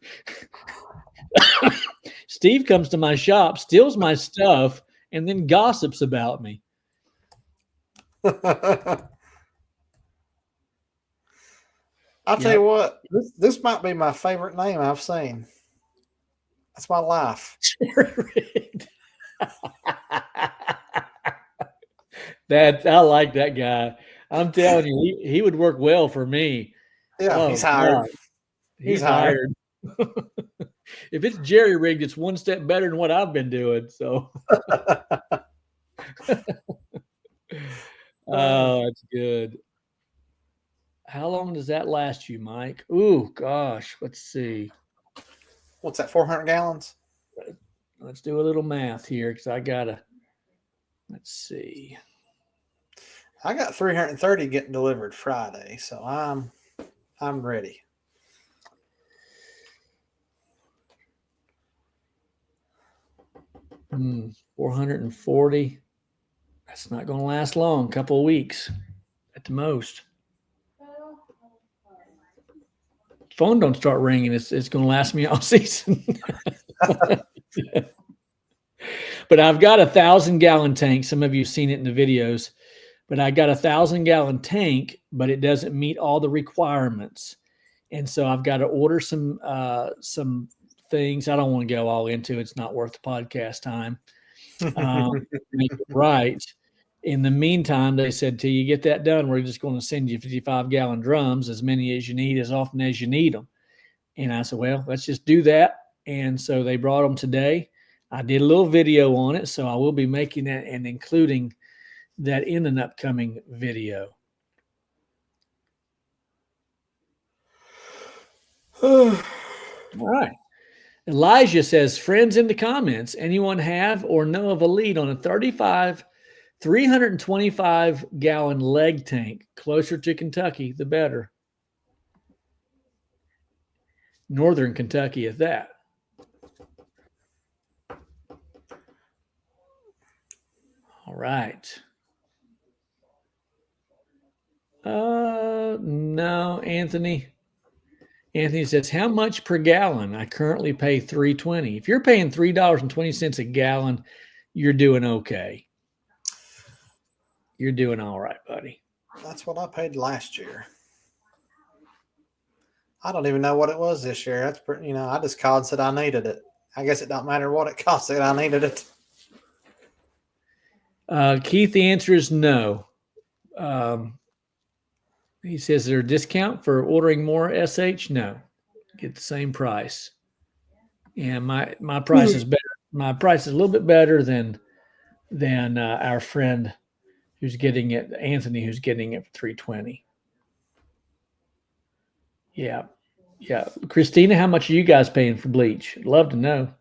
comes to my shop, steals my stuff, and then gossips about me. I'll tell you what, this might be my favorite name I've seen. That's my life. I like that guy. I'm telling you, he would work well for me. Yeah, he's hired. God. He's hired. If it's jerry rigged, it's one step better than what I've been doing. So, oh, that's good. How long does that last you, Mike? Ooh, gosh, let's see. What's that? 400 gallons. Let's do a little math here because I gotta. Let's see. I got 330 getting delivered Friday, so I'm ready. Hmm, 440. That's not going to last long. A couple of weeks at the most. Phone don't start ringing. It's going to last me all season. but I've got 1,000-gallon tank. Some of you have seen it in the videos, but I got 1,000-gallon tank, but it doesn't meet all the requirements. And so I've got to order some things. I don't want to go all into it. It's not worth the podcast time. Make it right. In the meantime, they said, till you get that done, we're just going to send you 55-gallon drums, as many as you need, as often as you need them. And I said, well, let's just do that. And so they brought them today. I did a little video on it, so I will be making that and including that in an upcoming video. All right. Elijah says, friends in the comments, anyone have or know of a lead on a 325-gallon leg tank closer to Kentucky, the better. Northern Kentucky at that. All right. No, Anthony. Anthony says, how much per gallon? I currently pay $3.20. If you're paying $3.20 a gallon, you're doing okay. You're doing all right, buddy. That's what I paid last year. I don't even know what it was this year. That's pretty, I just called and said I needed it. I guess it don't matter what it cost, I needed it. Keith, the answer is no. He says, is there a discount for ordering more SH? No. Get the same price. And my price is better. My price is a little bit better than our friend who's getting it, Anthony, who's getting it for $3.20. Yeah. Yeah. Christina, how much are you guys paying for bleach? I'd love to know.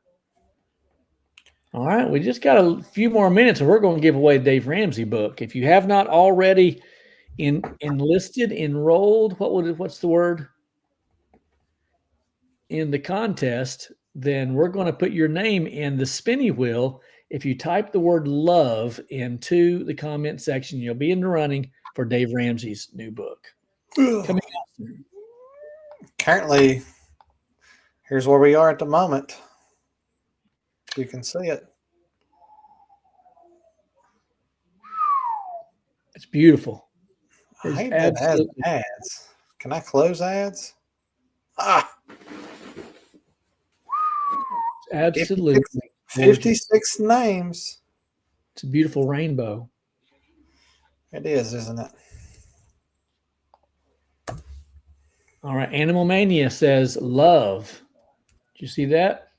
All right. We just got a few more minutes and we're going to give away Dave Ramsey book. If you have not already enrolled, what's the word? In the contest, then we're going to put your name in the spinny wheel. If you type the word love into the comment section, you'll be in the running for Dave Ramsey's new book. Coming out soon. Currently, here's where we are at the moment. You can see it. It's beautiful. I hate that it has ads. Can I close ads? Absolutely. 56 names. It's a beautiful rainbow. It is, isn't it? All right. Animal Mania says love. Did you see that?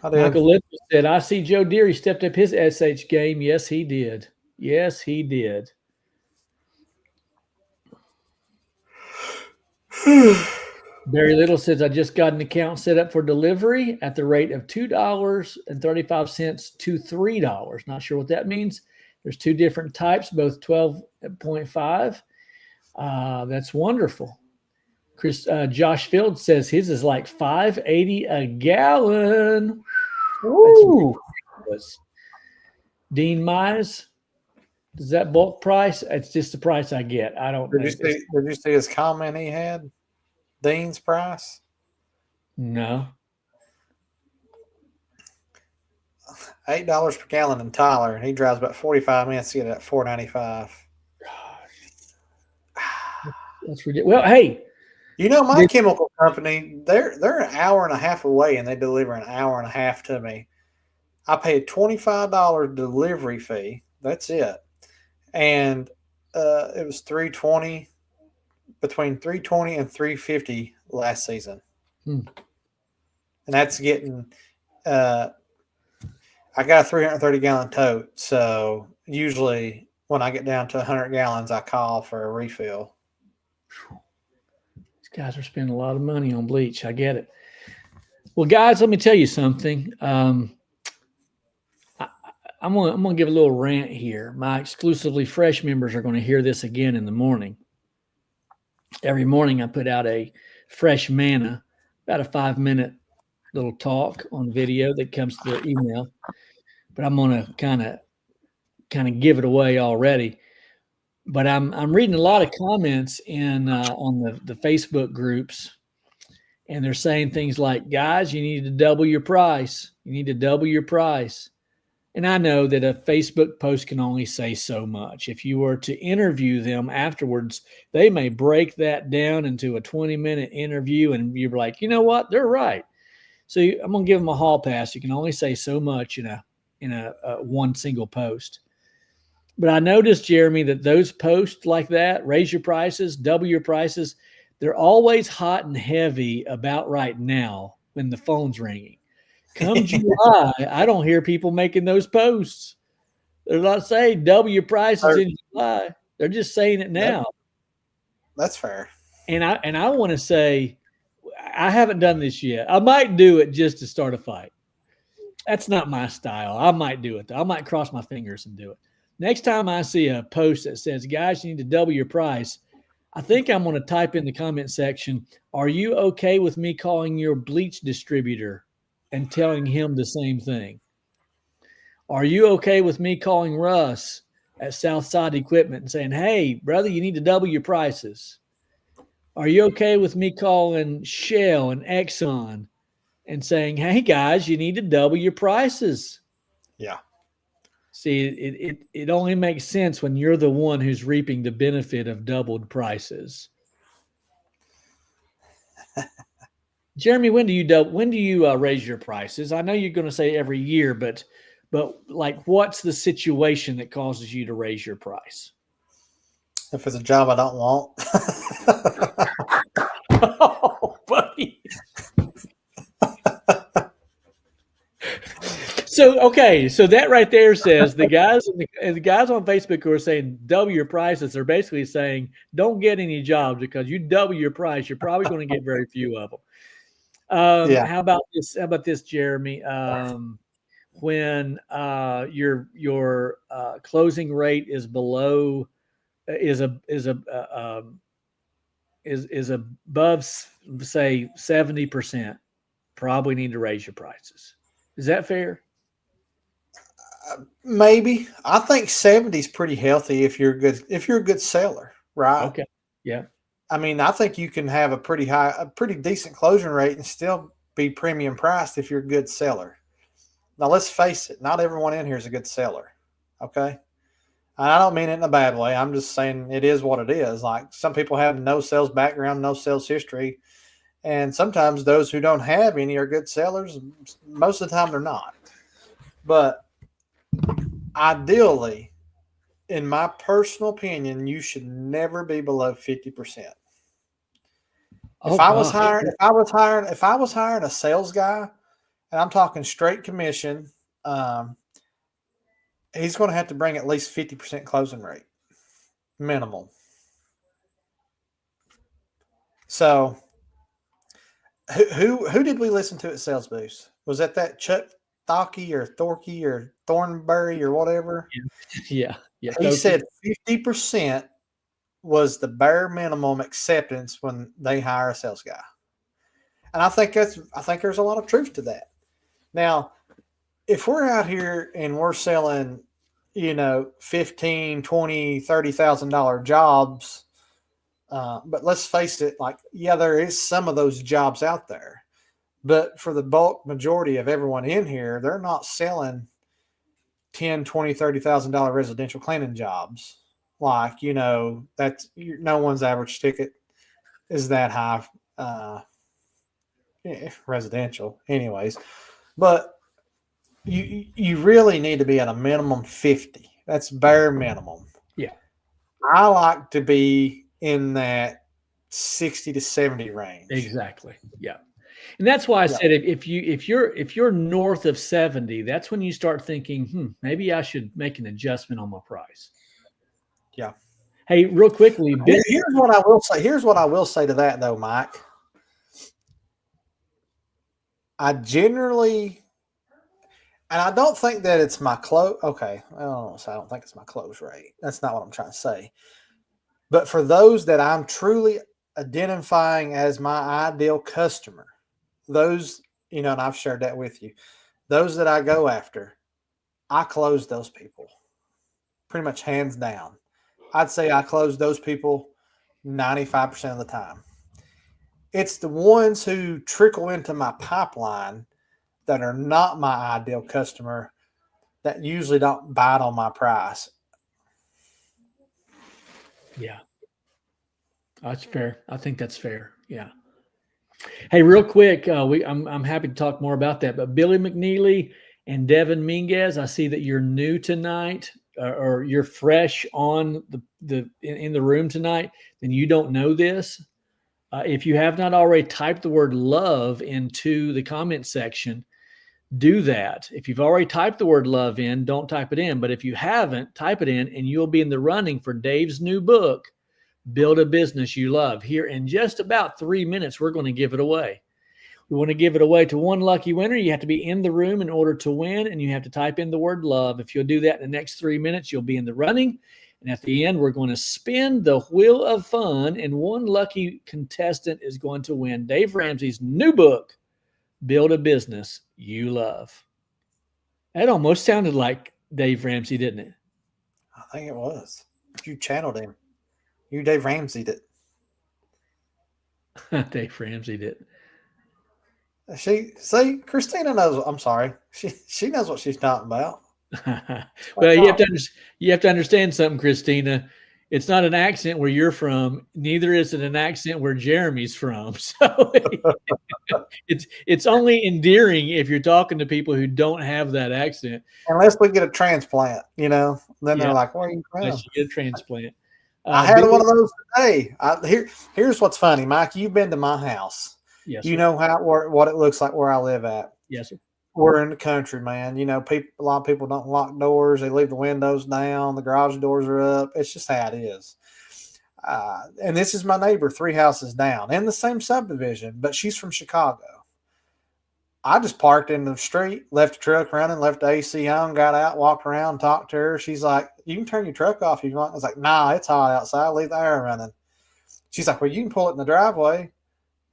I did. Michael Lippert said, I see Joe Deary stepped up his SH game. Yes, he did. Yes, he did. Barry Little says, I just got an account set up for delivery at the rate of $2.35 to $3. Not sure what that means. There's two different types, both 12.5. That's wonderful. Josh Field says his is like $5.80 a gallon. Ooh. Dean Mize, is that bulk price? It's just the price I get. I don't know. Did you see his comment he had? Dean's price? No. $8 per gallon in Tyler. He drives about 45 minutes to get it at $4.95. That's ridiculous. Well, hey. My chemical company, they're an hour and a half away and they deliver an hour and a half to me. I pay a $25 delivery fee. That's it. And it was $3.20, between $3.20 and $3.50 last season. And that's getting I got a 330-gallon tote. So usually when I get down to 100 gallons, I call for a refill. These guys are spending a lot of money on bleach. I get it. Well, guys, let me tell you something. I'm gonna give a little rant here. My exclusively fresh members are going to hear this again in the morning. Every morning I put out a fresh manna, about a 5-minute little talk on video that comes to the email. But I'm going to kind of give it away already. But I'm reading a lot of comments on the Facebook groups, and they're saying things like, guys, you need to double your price. You need to double your price. And I know that a Facebook post can only say so much. If you were to interview them afterwards, they may break that down into a 20-minute interview, and you're like, you know what? They're right. So I'm gonna give them a hall pass. You can only say so much in a one single post. But I noticed, Jeremy, that those posts like that, raise your prices, double your prices, they're always hot and heavy about right now when the phone's ringing. Come July, I don't hear people making those posts. They're not saying double your prices in July. They're just saying it that, now. that's fair. And I want to say, I haven't done this yet. I might do it just to start a fight. That's not my style. I might do it though. I might cross my fingers and do it. Next time I see a post that says, guys, you need to double your price, I think I'm going to type in the comment section, are you okay with me calling your bleach distributor and telling him the same thing? Are you okay with me calling Russ at Southside Equipment and saying, hey, brother, you need to double your prices? Are you okay with me calling Shell and Exxon and saying, hey, guys, you need to double your prices? Yeah. See, it only makes sense when you're the one who's reaping the benefit of doubled prices. Jeremy, when do you raise your prices? I know you're going to say every year, but like, what's the situation that causes you to raise your price? If it's a job I don't want. Oh, buddy. So okay, so that right there says the guys on Facebook who are saying double your prices are basically saying don't get any jobs because you double your price, you're probably going to get very few of them. Yeah. How about this? How about this, Jeremy? When your closing rate is below is above say 70%, probably need to raise your prices. Is that fair? Maybe. I think 70 is pretty healthy if you're a good seller, right? Okay. Yeah. I mean, I think you can have a pretty decent closing rate and still be premium priced if you're a good seller. Now, let's face it, not everyone in here is a good seller. Okay. And I don't mean it in a bad way. I'm just saying it is what it is. Like some people have no sales background, no sales history. And sometimes those who don't have any are good sellers. Most of the time they're not. But ideally, in my personal opinion, you should never be below 50%. Oh gosh. If I was hiring a sales guy, and I'm talking straight commission, um, he's going to have to bring at least 50% closing rate minimum. So, who did we listen to at Sales Boost? Was that Chuck Thorky or Thorky or Thornberry or whatever? Yeah. Yeah. He Toki. said 50% was the bare minimum acceptance when they hire a sales guy. And I think there's a lot of truth to that. Now, if we're out here and we're selling, $15, $20, $30,000 jobs, but let's face it, like, yeah, there is some of those jobs out there. But for the bulk majority of everyone in here, they're not selling $10, $20, $30,000 residential cleaning jobs. Like, that's no one's average ticket is that high. Residential, anyways. But you really need to be at a minimum 50. That's bare minimum. Yeah. I like to be in that 60 to 70 range. Exactly. Yeah. And that's why I Yeah. said if you're north of 70, that's when you start thinking, maybe I should make an adjustment on my price. Yeah. Hey, real quickly, Here's what I will say. Here's what I will say to that though, Mike. I generally, and I don't think that it's my close. Okay, I don't think it's my close rate. That's not what I'm trying to say. But for those that I'm truly identifying as my ideal customer, those, and I've shared that with you, those that I go after, I close those people pretty much hands down. I'd say I close those people 95% of the time. It's the ones who trickle into my pipeline that are not my ideal customer that usually don't bite on my price. Yeah, that's fair. I think that's fair. Yeah. Hey, real quick, I'm happy to talk more about that. But Billy McNeely and Devin Minguez, I see that you're new tonight, or you're fresh on in the room tonight. Then you don't know this. If you have not already typed the word love into the comment section, do that. If you've already typed the word love in, don't type it in. But if you haven't, type it in, and you'll be in the running for Dave's new book, Build a Business You Love. Here in just about 3 minutes, we're going to give it away. We want to give it away to one lucky winner. You have to be in the room in order to win, and you have to type in the word love. If you'll do that in the next 3 minutes, you'll be in the running. And at the end, we're going to spin the wheel of fun, and one lucky contestant is going to win Dave Ramsey's new book, Build a Business You Love. That almost sounded like Dave Ramsey, didn't it? I think it was. You channeled him. You Dave Ramsey did. Dave Ramsey did. Christina knows. I'm sorry. She knows what she's talking about. Well, you have to understand something, Christina. It's not an accent where you're from. Neither is it an accent where Jeremy's from. So it's only endearing if you're talking to people who don't have that accent. Unless we get a transplant, then they're like, "Where are you from?" Unless you get a transplant. I had one of those today. Here's what's funny, Mike. You've been to my house. Yes, you know what it looks like where I live at. Yes, sir. We're in the country, man. A lot of people don't lock doors. They leave the windows down. The garage doors are up. It's just how it is. And this is my neighbor 3 houses down in the same subdivision, but she's from Chicago. I just parked in the street, left the truck running, left the AC on, got out, walked around, talked to her. She's like, "You can turn your truck off if you want." I was like, "Nah, it's hot outside. Leave the air running." She's like, "Well, you can pull it in the driveway."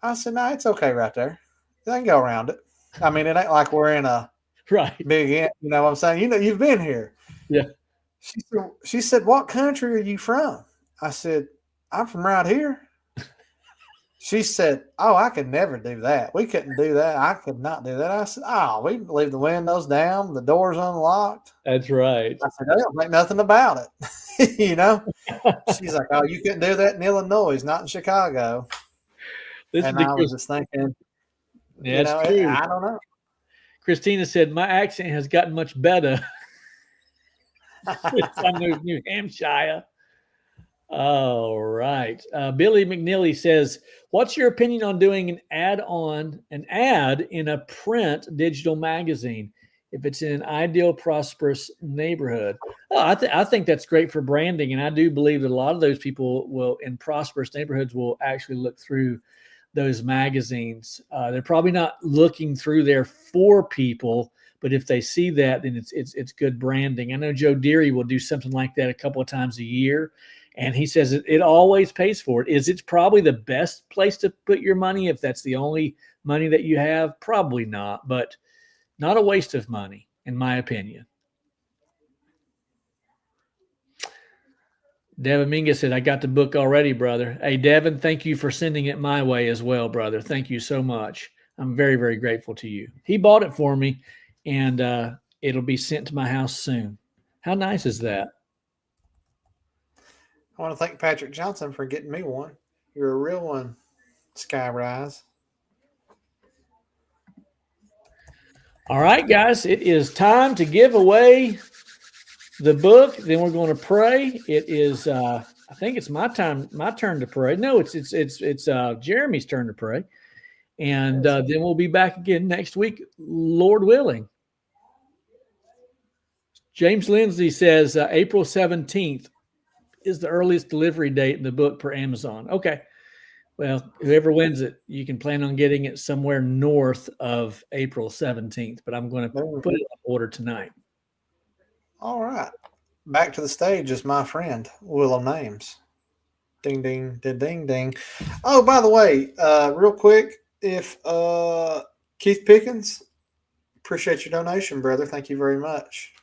I said, "Nah, it's okay right there. They can go around it." I mean, it ain't like we're in a big, you know what I'm saying? You've been here. Yeah. She said, "What country are you from?" I said, "I'm from right here." She said, "Oh, I could never do that. We couldn't do that. I could not do that." I said, "Oh, we leave the windows down, the doors unlocked." That's right. I said, "They don't think nothing about it." She's like, "Oh, you couldn't do that in Illinois, not in Chicago." And I was just thinking, that's true. I don't know. Christina said, "My accent has gotten much better." It's on New Hampshire. All right. Billy McNeely says, "What's your opinion on doing an ad in a print digital magazine if it's in an ideal, prosperous neighborhood?" Oh, I think that's great for branding, and I do believe that a lot of those people in prosperous neighborhoods will actually look through those magazines. They're probably not looking through there for people, but if they see that, then it's good branding. I know Joe Deary will do something like that a couple of times a year. And he says it always pays for it. Is it probably the best place to put your money if that's the only money that you have? Probably not, but not a waste of money, in my opinion. Devin Mingus said, "I got the book already, brother." Hey, Devin, thank you for sending it my way as well, brother. Thank you so much. I'm very, very grateful to you. He bought it for me, and it'll be sent to my house soon. How nice is that? I want to thank Patrick Johnson for getting me one. You're a real one, Skyrise. All right, guys, it is time to give away the book. Then we're going to pray. It is, I think it's my turn to pray. No, it's Jeremy's turn to pray, and then we'll be back again next week, Lord willing. James Lindsay says April 17th is the earliest delivery date in the book per Amazon. Okay. Well, whoever wins it, you can plan on getting it somewhere north of April 17th, but I'm going to put it on order tonight. All right. Back to the stage is my friend, Willow Names. Ding, ding, ding, ding, ding. Oh, by the way, real quick, if Keith Pickens, appreciate your donation, brother. Thank you very much.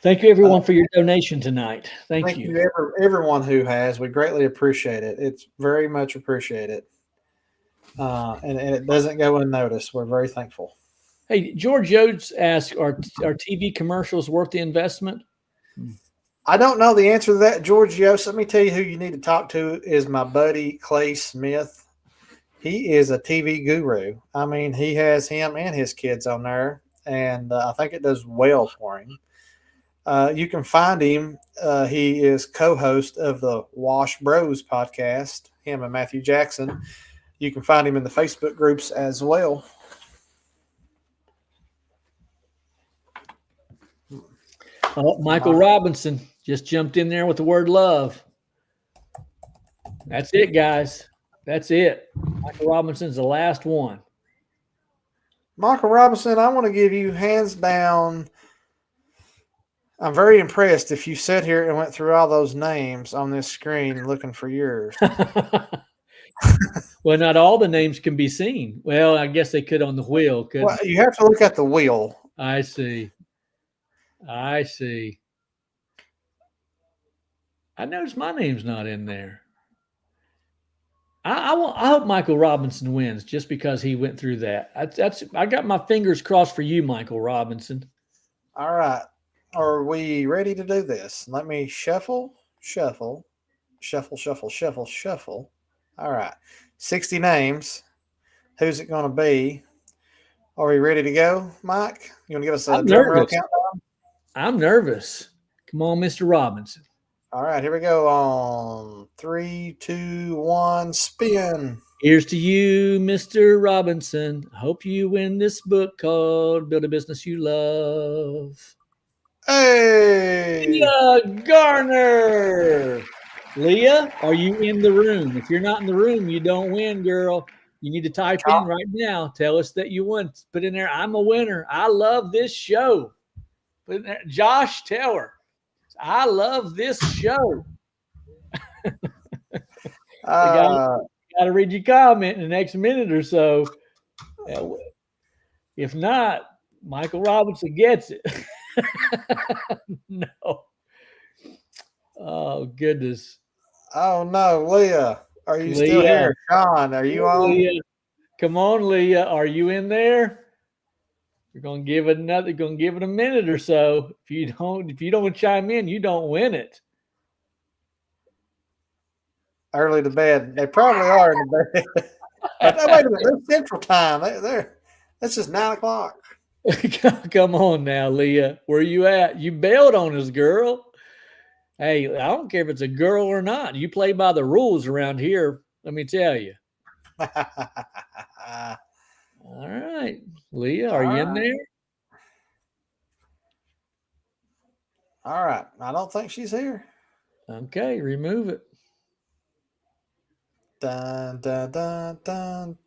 Thank you, everyone, for your donation tonight. Thank you. Everyone who has. We greatly appreciate it. It's very much appreciated. And it doesn't go unnoticed. We're very thankful. Hey, George Oates asked, are TV commercials worth the investment? I don't know the answer to that, George Yost. Let me tell you who you need to talk to is my buddy Clay Smith. He is a TV guru. I mean, he has him and his kids on there, and I think it does well for him. You can find him. He is co-host of the Wash Bros podcast. Him and Matthew Jackson. You can find him in the Facebook groups as well. Oh, Michael Robinson just jumped in there with the word love. That's it, guys. That's it. Michael Robinson's the last one. Michael Robinson, I want to give you hands down. I'm very impressed if you sat here and went through all those names on this screen looking for yours. Well, not all the names can be seen. Well, I guess they could on the wheel. Well, you have to look at the wheel. I see. I noticed my name's not in there. I hope Michael Robinson wins just because he went through that. I got my fingers crossed for you, Michael Robinson. All right. Are we ready to do this? Let me shuffle. All right. 60 names. Who's it going to be? Are we ready to go, Mike? You want to give us a drum roll countdown? I'm nervous. Come on, Mr. Robinson. All right, here we go on 3, 2, 1, spin. Here's to you, Mr. Robinson. Hope you win this book called Build a Business You Love. Hey! Leah Garner. Leah, are you in the room? If you're not in the room, you don't win, girl. You need to type in right now. Tell us that you won. Put in there, I'm a winner. I love this show. Put in there, Josh, tell her. I love this show. Got to read your comment in the next minute or so. If not, Michael Robinson gets it. No. Oh, goodness. Oh, no. Leah, are you still here? Sean, are you on? Leah. Come on, Leah. Are you in there? We're gonna give it a minute or so. If you don't chime in, you don't win it. Early to bed. They probably are in the bed. But wait a minute, they're Central Time. That's just 9 o'clock. Come on now, Leah. Where you at? You bailed on us, girl. Hey, I don't care if it's a girl or not. You play by the rules around here. Let me tell you. All right. Leah, are you in there? All right. I don't think she's here. Okay, remove it. Dun, dun, dun, dun.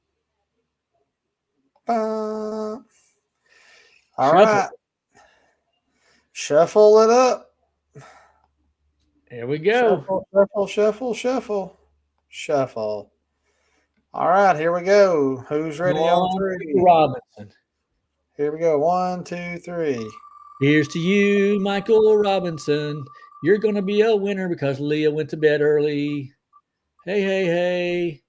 All right. Shuffle it up. Here we go. Shuffle. All right, here we go. Who's ready on 3? Robinson. Here we go. 1, 2, 3. Here's to you, Michael Robinson. You're going to be a winner because Leah went to bed early. Hey.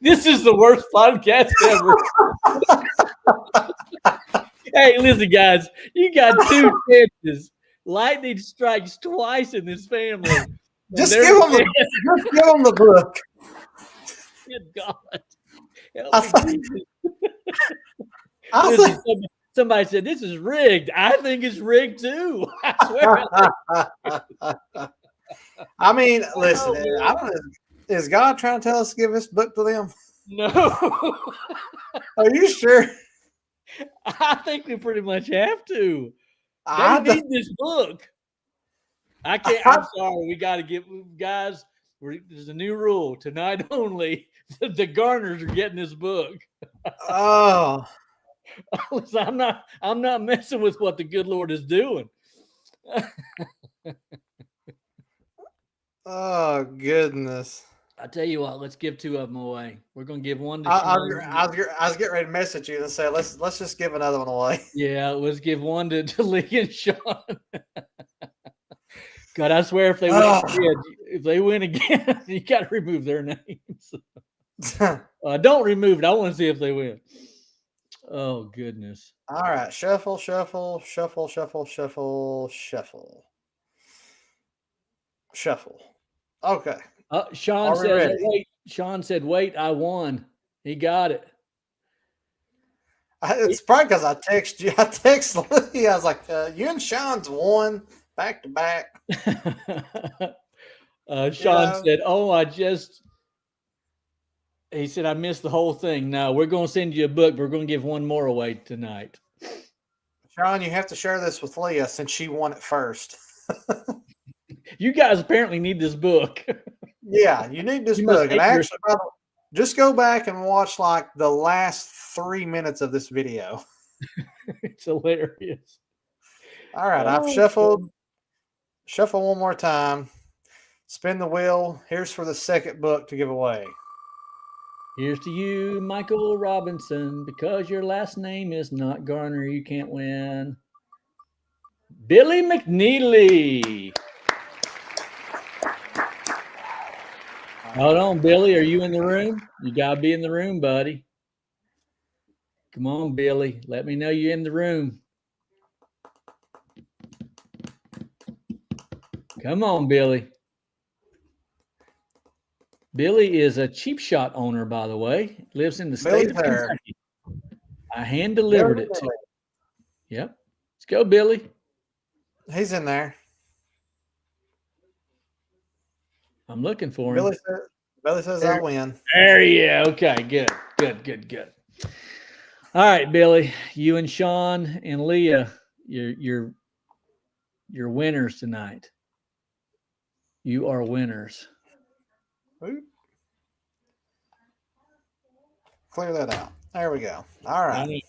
This is the worst podcast ever. Hey, listen, guys, you got 2 chances. Lightning strikes twice in this family. Just give them the book. Good God. Somebody said this is rigged. I think it's rigged too. I swear. I mean, listen, is God trying to tell us to give this book to them? No. Are you sure? I think we pretty much have to. They need this book. I can't. I'm sorry. We got to get guys. There's a new rule tonight only. The Garners are getting this book. Oh, I'm not messing with what the good Lord is doing. Oh goodness! I tell you what, let's give 2 of them away. We're gonna give one to. I was getting ready to message you and say let's just give another one away. Yeah, let's give one to Lee and Sean. God, I swear if they win again, you got to remove their names. Don't remove it. I want to see if they win. Oh goodness. All right, shuffle, shuffle, shuffle, shuffle, shuffle, shuffle, shuffle. Okay, Sean are we says, ready? "Oh, wait." Sean said, "Wait, I won." He got it. It's probably because I text you. I text Lee. I was like, "You and Sean's won back to back." You Sean know, said, "Oh, he said, I missed the whole thing. No, we're going to send you a book. We're going to give one more away tonight." Sean, you have to share this with Leah since she won it first. You guys apparently need this book. Yeah, you need this You must book. And hate your. actually, by the way, just go back and watch like the last 3 minutes of this video. It's hilarious. All right, I've Oh, shuffled. Shuffle one more time. Spin the wheel. Here's for the second book to give away. here's to you, Michael Robinson. Because your last name is not Garner, you can't win. Billy McNeely. Hold on, Billy. Are you in the room? You got to be in the room, buddy. Come on, Billy. Let me know you're in the room. Come on, Billy. Billy is a cheap shot owner, by the way. Lives in the state Billy's of there. Kentucky. I hand delivered Billy, it to him. Yep. Let's go, Billy. he's in there. I'm looking for him. Billy says I win. There you go. Okay, good, good, good, good. All right, Billy. You and Sean and Leah, you're winners tonight. You are winners. Oop. Clear that out. There we go. All right.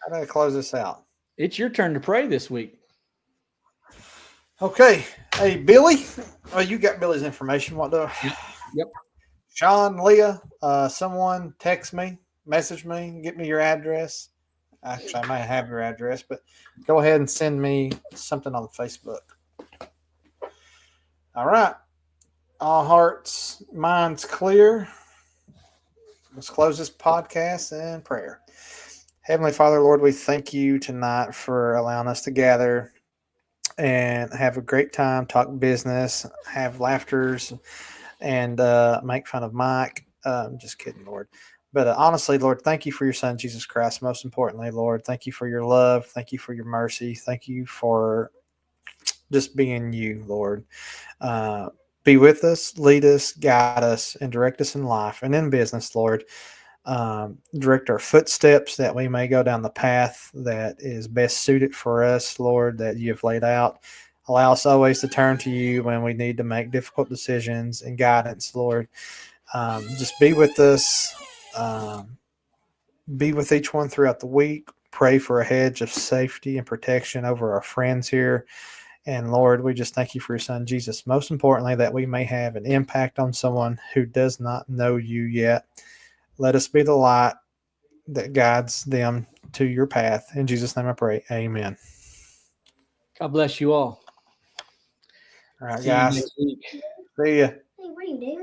I gotta close this out. It's your turn to pray this week. Okay. Hey, Billy. Oh, you got Billy's information. What do? Yep. Sean, Leah, someone text me, message me, get me your address. Actually, I may have your address, but go ahead and send me something on Facebook. All right. All hearts, minds clear. Let's close this podcast in prayer. Heavenly Father, Lord, we thank you tonight for allowing us to gather and have a great time, talk business, have laughters, and make fun of Mike. Just kidding, Lord. But honestly, Lord, thank you for your son, Jesus Christ. Most importantly, Lord, thank you for your love. Thank you for your mercy. Thank you for just being you, Lord. Be with us, lead us, guide us, and direct us in life and in business, Lord. Direct our footsteps that we may go down the path that is best suited for us, Lord, that you have laid out. Allow us always to turn to you when we need to make difficult decisions and guidance, Lord. Just be with us. Be with each one throughout the week. Pray for a hedge of safety and protection over our friends here. And Lord, we just thank you for your son, Jesus. Most importantly, that we may have an impact on someone who does not know you yet. Let us be the light that guides them to your path. In Jesus' name I pray. Amen. God bless you all. All right, See you guys. next week. See ya. Hey, what are you doing?